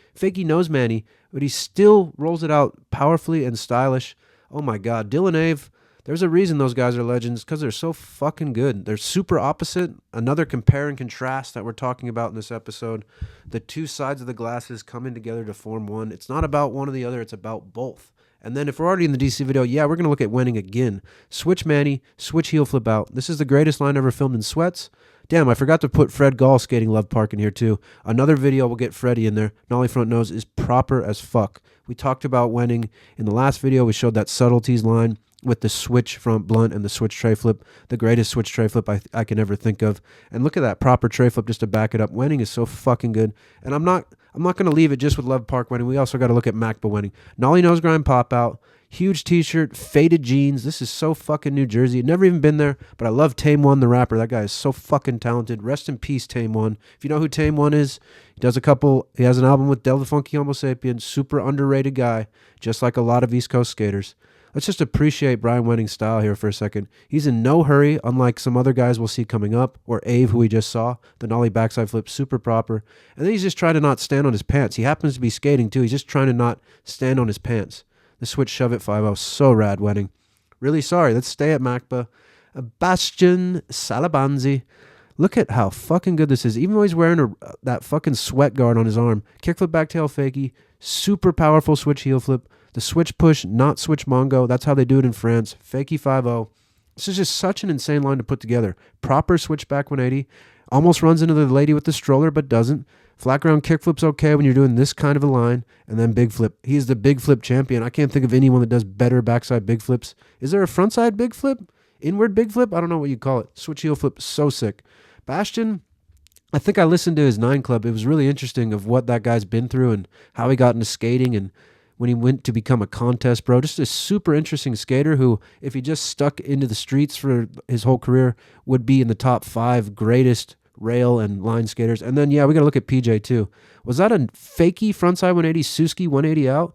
nose manny, but he still rolls it out powerfully and stylish. Oh my God, Dylan Ave. There's a reason those guys are legends, because they're so fucking good. They're super opposite. Another compare and contrast that we're talking about in this episode. The two sides of the glasses coming together to form one. It's not about one or the other. It's about both. And then if we're already in the DC video, yeah, we're going to look at winning again. Switch manny, switch heel flip out. This is the greatest line ever filmed in sweats. Damn, I forgot to put Fred Gall skating Love Park in here too. Another video, we'll get Freddie in there. Nollie front nose is proper as fuck. We talked about winning. In the last video, we showed that subtleties line with the switch front blunt and the switch tray flip. The greatest switch tray flip I can ever think of. And look at that proper tray flip just to back it up. Winning is so fucking good. And I'm not going to leave it just with Love Park winning. We also got to look at Macba winning. Nollie nose grind pop out. Huge t-shirt, faded jeans. This is so fucking New Jersey. Never even been there, but I love Tame One, the rapper. That guy is so fucking talented. Rest in peace, Tame One. If you know who Tame One is, he has an album with Del the Funky Homo Sapien. Super underrated guy, just like a lot of East Coast skaters. Let's just appreciate Brian Wenning's style here for a second. He's in no hurry, unlike some other guys we'll see coming up, or Ave, who we just saw. The nollie backside flip, super proper. And then he's just trying to not stand on his pants. He happens to be skating, too. He's just trying to not stand on his pants. The switch shove it 5-0, so rad, Wenning. Really sorry. Let's stay at Macba. Bastian Salabanzi. Look at how fucking good this is. Even though he's wearing that fucking sweat guard on his arm. Kickflip back tail fakie. Super powerful switch heel flip. The switch push, not switch mongo. That's how they do it in France. Fakie 5-0. This is just such an insane line to put together. Proper switch back 180. Almost runs into the lady with the stroller, but doesn't. Flat ground kickflip's okay when you're doing this kind of a line. And then big flip. He is the big flip champion. I can't think of anyone that does better backside big flips. Is there a frontside big flip? Inward big flip? I don't know what you call it. Switch heel flip, so sick. Bastian, I think I listened to his 9 Club. It was really interesting of what that guy's been through and how he got into skating and when he went to become a contest pro. Just a super interesting skater who, if he just stuck into the streets for his whole career, would be in the top 5 greatest rail and line skaters. And then, yeah, we got to look at PJ too. Was that a fakey frontside 180, Suski 180 out?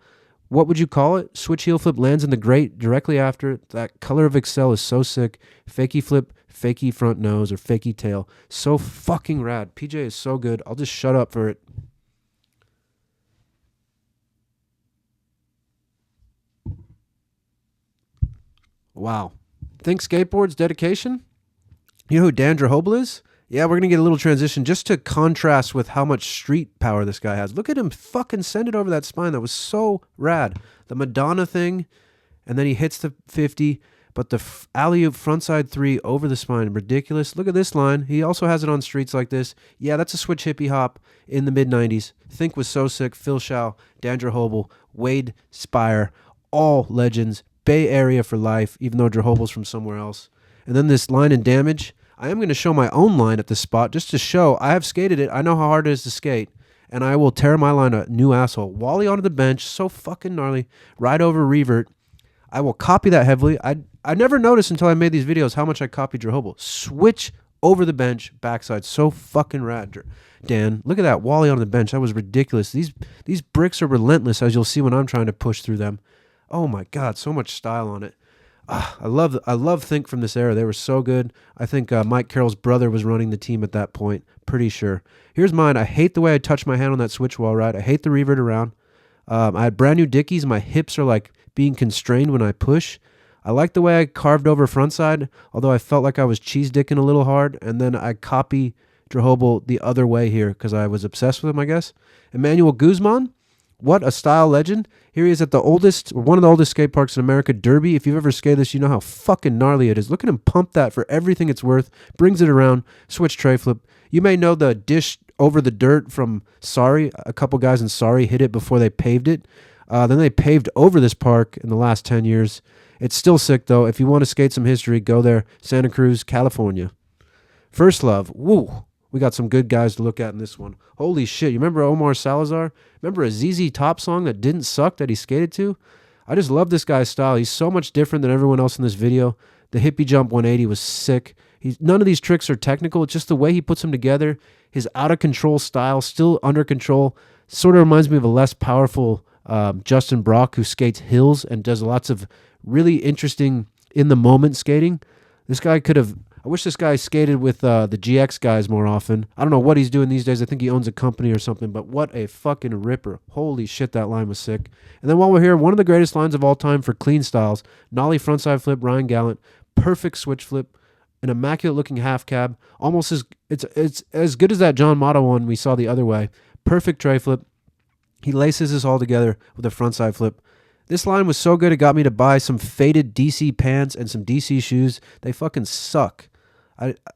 What would you call it? Switch heel flip lands in the grate directly after it. That color of Excel is so sick. Fakey flip, fakey front nose, or fakey tail. So fucking rad. PJ is so good. I'll just shut up for it. Wow. Think skateboards, dedication? You know who Dan Drehobel is? Yeah, we're going to get a little transition just to contrast with how much street power this guy has. Look at him fucking send it over that spine. That was so rad. The Madonna thing, and then he hits the 50, but the alley-oop frontside 3 over the spine. Ridiculous. Look at this line. He also has it on streets like this. Yeah, that's a switch hippie hop in the mid-90s. Think was so sick. Phil Shaw, Dan Drehobel, Wade Spire, all legends. Bay Area for life, even though Drehobel's from somewhere else. And then this line in Damage. I am going to show my own line at this spot just to show I have skated it. I know how hard it is to skate. And I will tear my line a new asshole. Wally onto the bench, so fucking gnarly. Ride over revert. I will copy that heavily. I never noticed until I made these videos how much I copied Drehobel. Switch over the bench, backside. So fucking rad. Dan, look at that Wally on the bench. That was ridiculous. These bricks are relentless, as you'll see when I'm trying to push through them. Oh my God, so much style on it. I love Think from this era. They were so good. I think Mike Carroll's brother was running the team at that point. Pretty sure. Here's mine. I hate the way I touch my hand on that switch wall ride. I hate the revert around. I had brand new Dickies. My hips are like being constrained when I push. I like the way I carved over frontside, although I felt like I was cheese dicking a little hard. And then I copy Drehobel the other way here because I was obsessed with him, I guess. Emmanuel Guzman. What a style legend. Here he is at the oldest, or one of the oldest skate parks in America, Derby. If you've ever skated this, you know how fucking gnarly it is. Look at him pump that for everything it's worth. Brings it around. Switch tray flip. You may know the dish over the dirt from Sorry. A couple guys in Sorry hit it before they paved it. Then they paved over this park in the last 10 years. It's still sick, though. If you want to skate some history, go there. Santa Cruz, California. First Love. Woo. We got some good guys to look at in this one. Holy shit. You remember Omar Salazar? Remember a ZZ Top song that didn't suck that he skated to? I just love this guy's style. He's so much different than everyone else in this video. The hippie jump 180 was sick. None of these tricks are technical. It's just the way he puts them together. His out-of-control style, still under control. Sort of reminds me of a less powerful Justin Brock who skates hills and does lots of really interesting in-the-moment skating. This guy could have... I wish this guy skated with the GX guys more often. I don't know what he's doing these days. I think he owns a company or something, but what a fucking ripper. Holy shit, that line was sick. And then while we're here, one of the greatest lines of all time for clean styles, nollie frontside flip, Ryan Gallant, perfect switch flip, an immaculate looking half cab, almost it's as good as that John Motta one we saw the other way. Perfect tray flip. He laces this all together with a frontside flip. This line was so good it got me to buy some faded DC pants and some DC shoes. They fucking suck.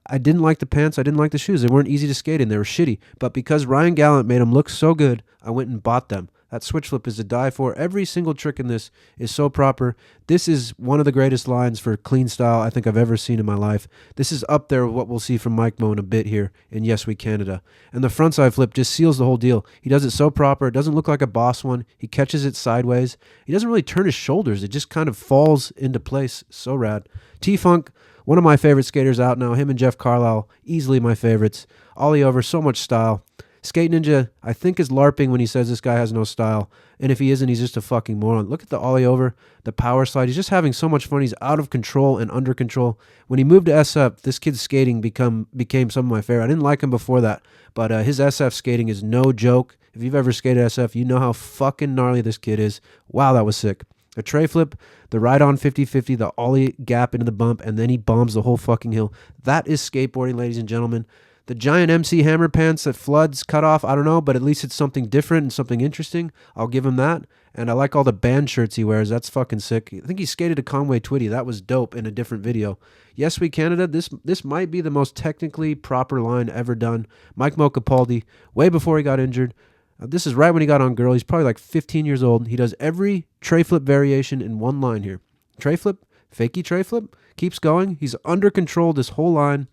I didn't like the pants. I didn't like the shoes. They weren't easy to skate in. They were shitty. But because Ryan Gallant made them look so good, I went and bought them. That switch flip is to die for. Every single trick in this is so proper. This is one of the greatest lines for clean style I think I've ever seen in my life. This is up there with what we'll see from Mike Mo in a bit here in Yes We Canada. And the frontside flip just seals the whole deal. He does it so proper. It doesn't look like a boss one. He catches it sideways. He doesn't really turn his shoulders. It just kind of falls into place. So rad. T-Funk, one of my favorite skaters out now. Him and Jeff Carlisle, easily my favorites. Ollie over, so much style. Skate Ninja, I think, is LARPing when he says this guy has no style. And if he isn't, he's just a fucking moron. Look at the ollie over, the power slide. He's just having so much fun. He's out of control and under control. When he moved to SF, this kid's skating became some of my favorite. I didn't like him before that, but his SF skating is no joke. If you've ever skated SF, you know how fucking gnarly this kid is. Wow, that was sick. A tray flip, the ride on 50-50, the ollie gap into the bump, and then he bombs the whole fucking hill. That is skateboarding, ladies and gentlemen. The giant MC Hammer pants that Floods cut off, I don't know, but at least it's something different and something interesting. I'll give him that. And I like all the band shirts he wears. That's fucking sick. I think he skated a Conway Twitty. That was dope in a different video. Yes We Canada, this might be the most technically proper line ever done. Mike Mo Capaldi, way before he got injured. This is right when he got on Girl. He's probably like 15 years old. He does every tray flip variation in one line here. Tray flip, fakie tray flip, keeps going. He's under control this whole line.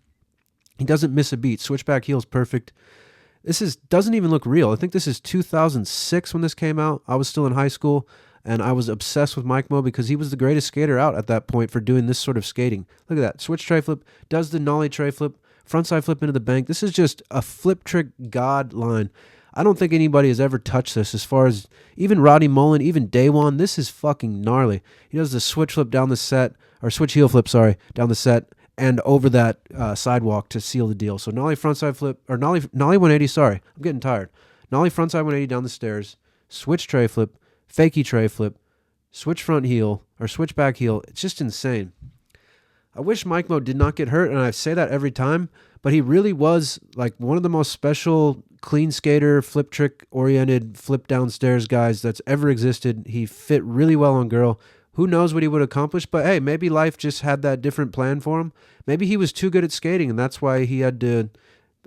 He doesn't miss a beat. Switchback heel's perfect. This doesn't even look real. I think this is 2006 when this came out. I was still in high school, and I was obsessed with Mike Mo because he was the greatest skater out at that point for doing this sort of skating. Look at that. Switch tray flip, does the nollie tray flip, frontside flip into the bank. This is just a flip trick god line. I don't think anybody has ever touched this as far as even Roddy Mullen, even Daywan. This is fucking gnarly. He does the switch flip down the set, or switch heel flip, sorry, down the set and over that sidewalk to seal the deal. So nollie frontside flip, or nollie 180, sorry, I'm getting tired. Nollie frontside 180 down the stairs, switch tray flip, fakie tray flip, switch front heel, or switch back heel. It's just insane. I wish Mike Mo did not get hurt, and I say that every time, but he really was like one of the most special clean skater, flip trick oriented, flip downstairs guys that's ever existed. He fit really well on Girl. Who knows what he would accomplish, but hey, maybe life just had that different plan for him. Maybe he was too good at skating, and that's why he had to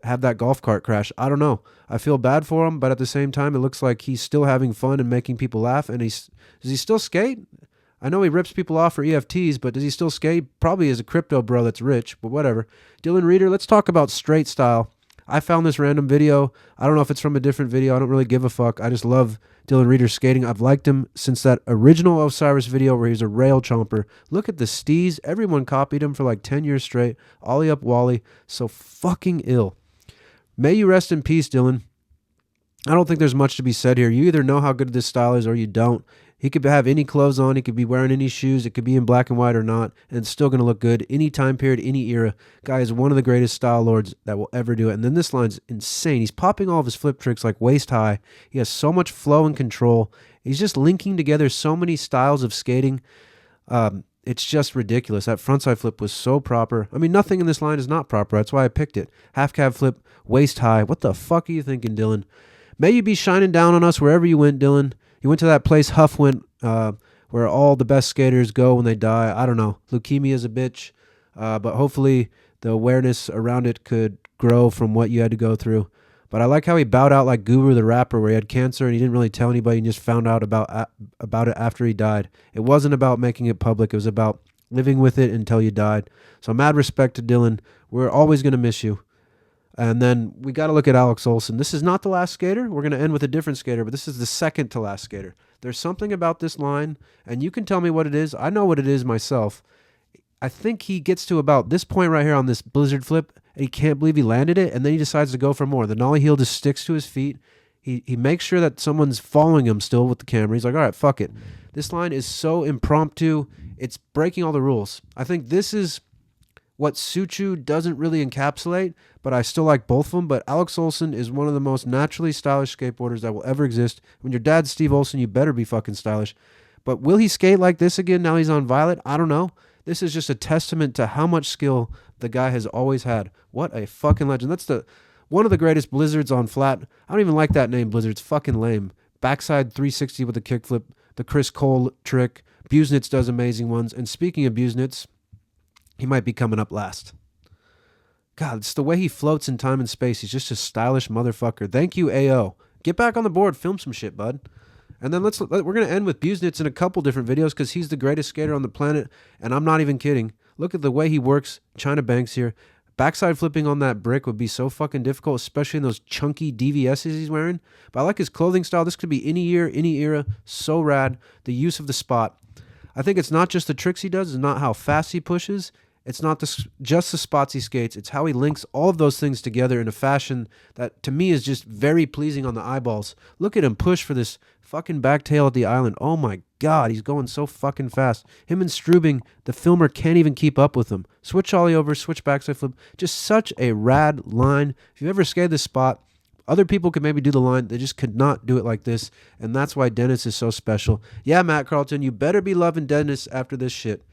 have that golf cart crash. I don't know. I feel bad for him, but at the same time, it looks like he's still having fun and making people laugh. And does he still skate? I know he rips people off for EFTs, but does he still skate? Probably is a crypto bro that's rich, but whatever. Dylan Reeder, let's talk about straight style. I found this random video. I don't know if it's from a different video. I don't really give a fuck. I just love Dylan Reeder skating. I've liked him since that original Osiris video where he's a rail chomper. Look at the steez. Everyone copied him for like 10 years straight. Ollie up Wally. So fucking ill. May you rest in peace, Dylan. I don't think there's much to be said here. You either know how good this style is or you don't. He could have any clothes on. He could be wearing any shoes. It could be in black and white or not. And it's still going to look good. Any time period, any era. Guy is one of the greatest style lords that will ever do it. And then this line's insane. He's popping all of his flip tricks like waist high. He has so much flow and control. He's just linking together so many styles of skating. It's just ridiculous. That frontside flip was so proper. I mean, nothing in this line is not proper. That's why I picked it. Half cab flip, waist high. What the fuck are you thinking, Dylan? May you be shining down on us wherever you went, Dylan. You went to that place Huff went, where all the best skaters go when they die. I don't know. Leukemia is a bitch. But hopefully the awareness around it could grow from what you had to go through. But I like how he bowed out like Guru the rapper, where he had cancer and he didn't really tell anybody and just found out about it after he died. It wasn't about making it public. It was about living with it until you died. So mad respect to Dylan. We're always going to miss you. And then we got to look at Alex Olson. This is not the last skater. We're going to end with a different skater, but this is the second to last skater. There's something about this line, and you can tell me what it is. I know what it is myself. I think he gets to about this point right here on this blizzard flip, and he can't believe he landed it, and then he decides to go for more. The nollie heel just sticks to his feet. He makes sure that someone's following him still with the camera. He's like, all right, fuck it. This line is so impromptu. It's breaking all the rules. I think this is what Suchu doesn't really encapsulate, but I still like both of them. But Alex Olson is one of the most naturally stylish skateboarders that will ever exist. When your dad's Steve Olson, you better be fucking stylish. But will he skate like this again now he's on Violet? I don't know. This is just a testament to how much skill the guy has always had. What a fucking legend. That's one of the greatest blizzards on flat. I don't even like that name, Blizzard. It's fucking lame. Backside 360 with a kickflip, the Chris Cole trick. Busenitz does amazing ones. And speaking of Busenitz, he might be coming up last. God, it's the way he floats in time and space. He's just a stylish motherfucker. Thank you, AO. Get back on the board. Film some shit, bud. And then we're going to end with Busenitz in a couple different videos because he's the greatest skater on the planet, and I'm not even kidding. Look at the way he works. China Banks here. Backside flipping on that brick would be so fucking difficult, especially in those chunky DVSs he's wearing. But I like his clothing style. This could be any year, any era. So rad. The use of the spot. I think it's not just the tricks he does. It's not how fast he pushes. It's not just the spots he skates. It's how he links all of those things together in a fashion that, to me, is just very pleasing on the eyeballs. Look at him push for this fucking backtail at the island. Oh, my God. He's going so fucking fast. Him and Strubing, the filmer can't even keep up with him. Switch ollie over, switch backside flip. Just such a rad line. If you ever skated this spot, other people could maybe do the line. They just could not do it like this. And that's why Dennis is so special. Yeah, Matt Carlton, you better be loving Dennis after this shit.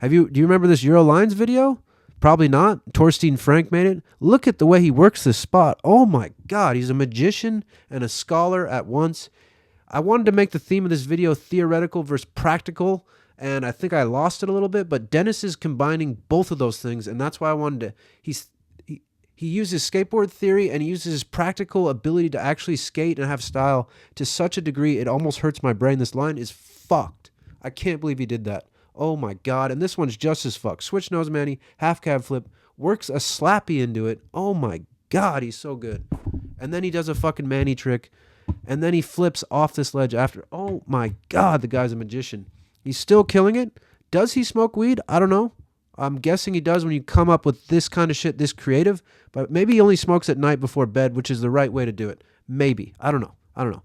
Do you remember this Euro Lines video? Probably not. Torstein Frank made it. Look at the way he works this spot. Oh my God, he's a magician and a scholar at once. I wanted to make the theme of this video theoretical versus practical, and I think I lost it a little bit, but Dennis is combining both of those things, and that's why I wanted to... He uses skateboard theory and he uses his practical ability to actually skate and have style to such a degree it almost hurts my brain. This line is fucked. I can't believe he did that. Oh my God. And this one's just as fucked. Switch nose manny, half cab flip, works a slappy into it. Oh my God, he's so good. And then he does a fucking manny trick. And then he flips off this ledge after. Oh my God, the guy's a magician. He's still killing it. Does he smoke weed? I don't know. I'm guessing he does when you come up with this kind of shit, this creative. But maybe he only smokes at night before bed, which is the right way to do it. Maybe. I don't know.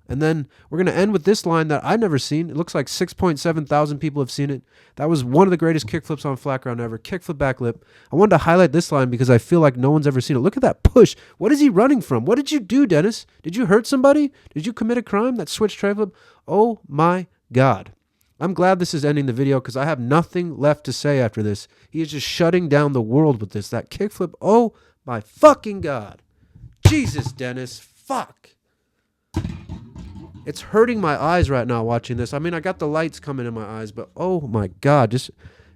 And then we're going to end with this line that I've never seen. It looks like 6.7 thousand people have seen it. That was one of the greatest kickflips on flat ground ever. Kickflip backlip. I wanted to highlight this line because I feel like no one's ever seen it. Look at that push. What is he running from? What did you do, Dennis? Did you hurt somebody? Did you commit a crime? That switch tray flip? Oh my God. I'm glad this is ending the video because I have nothing left to say after this. He is just shutting down the world with this. That kickflip. Oh my fucking God. Jesus, Dennis. Fuck. It's hurting my eyes right now watching this. I mean, I got the lights coming in my eyes, but oh my God. Just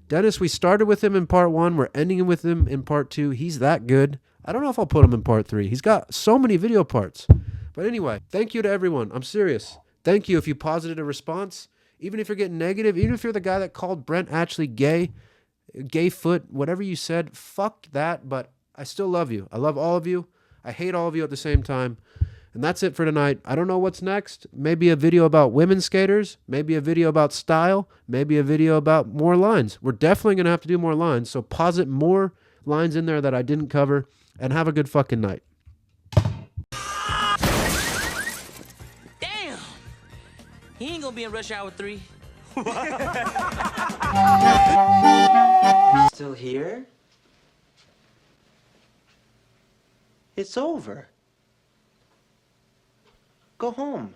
Dennis, we started with him in part 1. We're ending with him in part 2. He's that good. I don't know if I'll put him in part 3. He's got so many video parts. But anyway, thank you to everyone. I'm serious. Thank you if you posited a response. Even if you're getting negative, even if you're the guy that called Brent Atchley gay foot, whatever you said, fuck that, but I still love you. I love all of you. I hate all of you at the same time. And that's it for tonight. I don't know what's next. Maybe a video about women skaters. Maybe a video about style. Maybe a video about more lines. We're definitely going to have to do more lines. So posit more lines in there that I didn't cover. And have a good fucking night. Damn! He ain't gonna be in Rush Hour 3. Still here? It's over. Go home.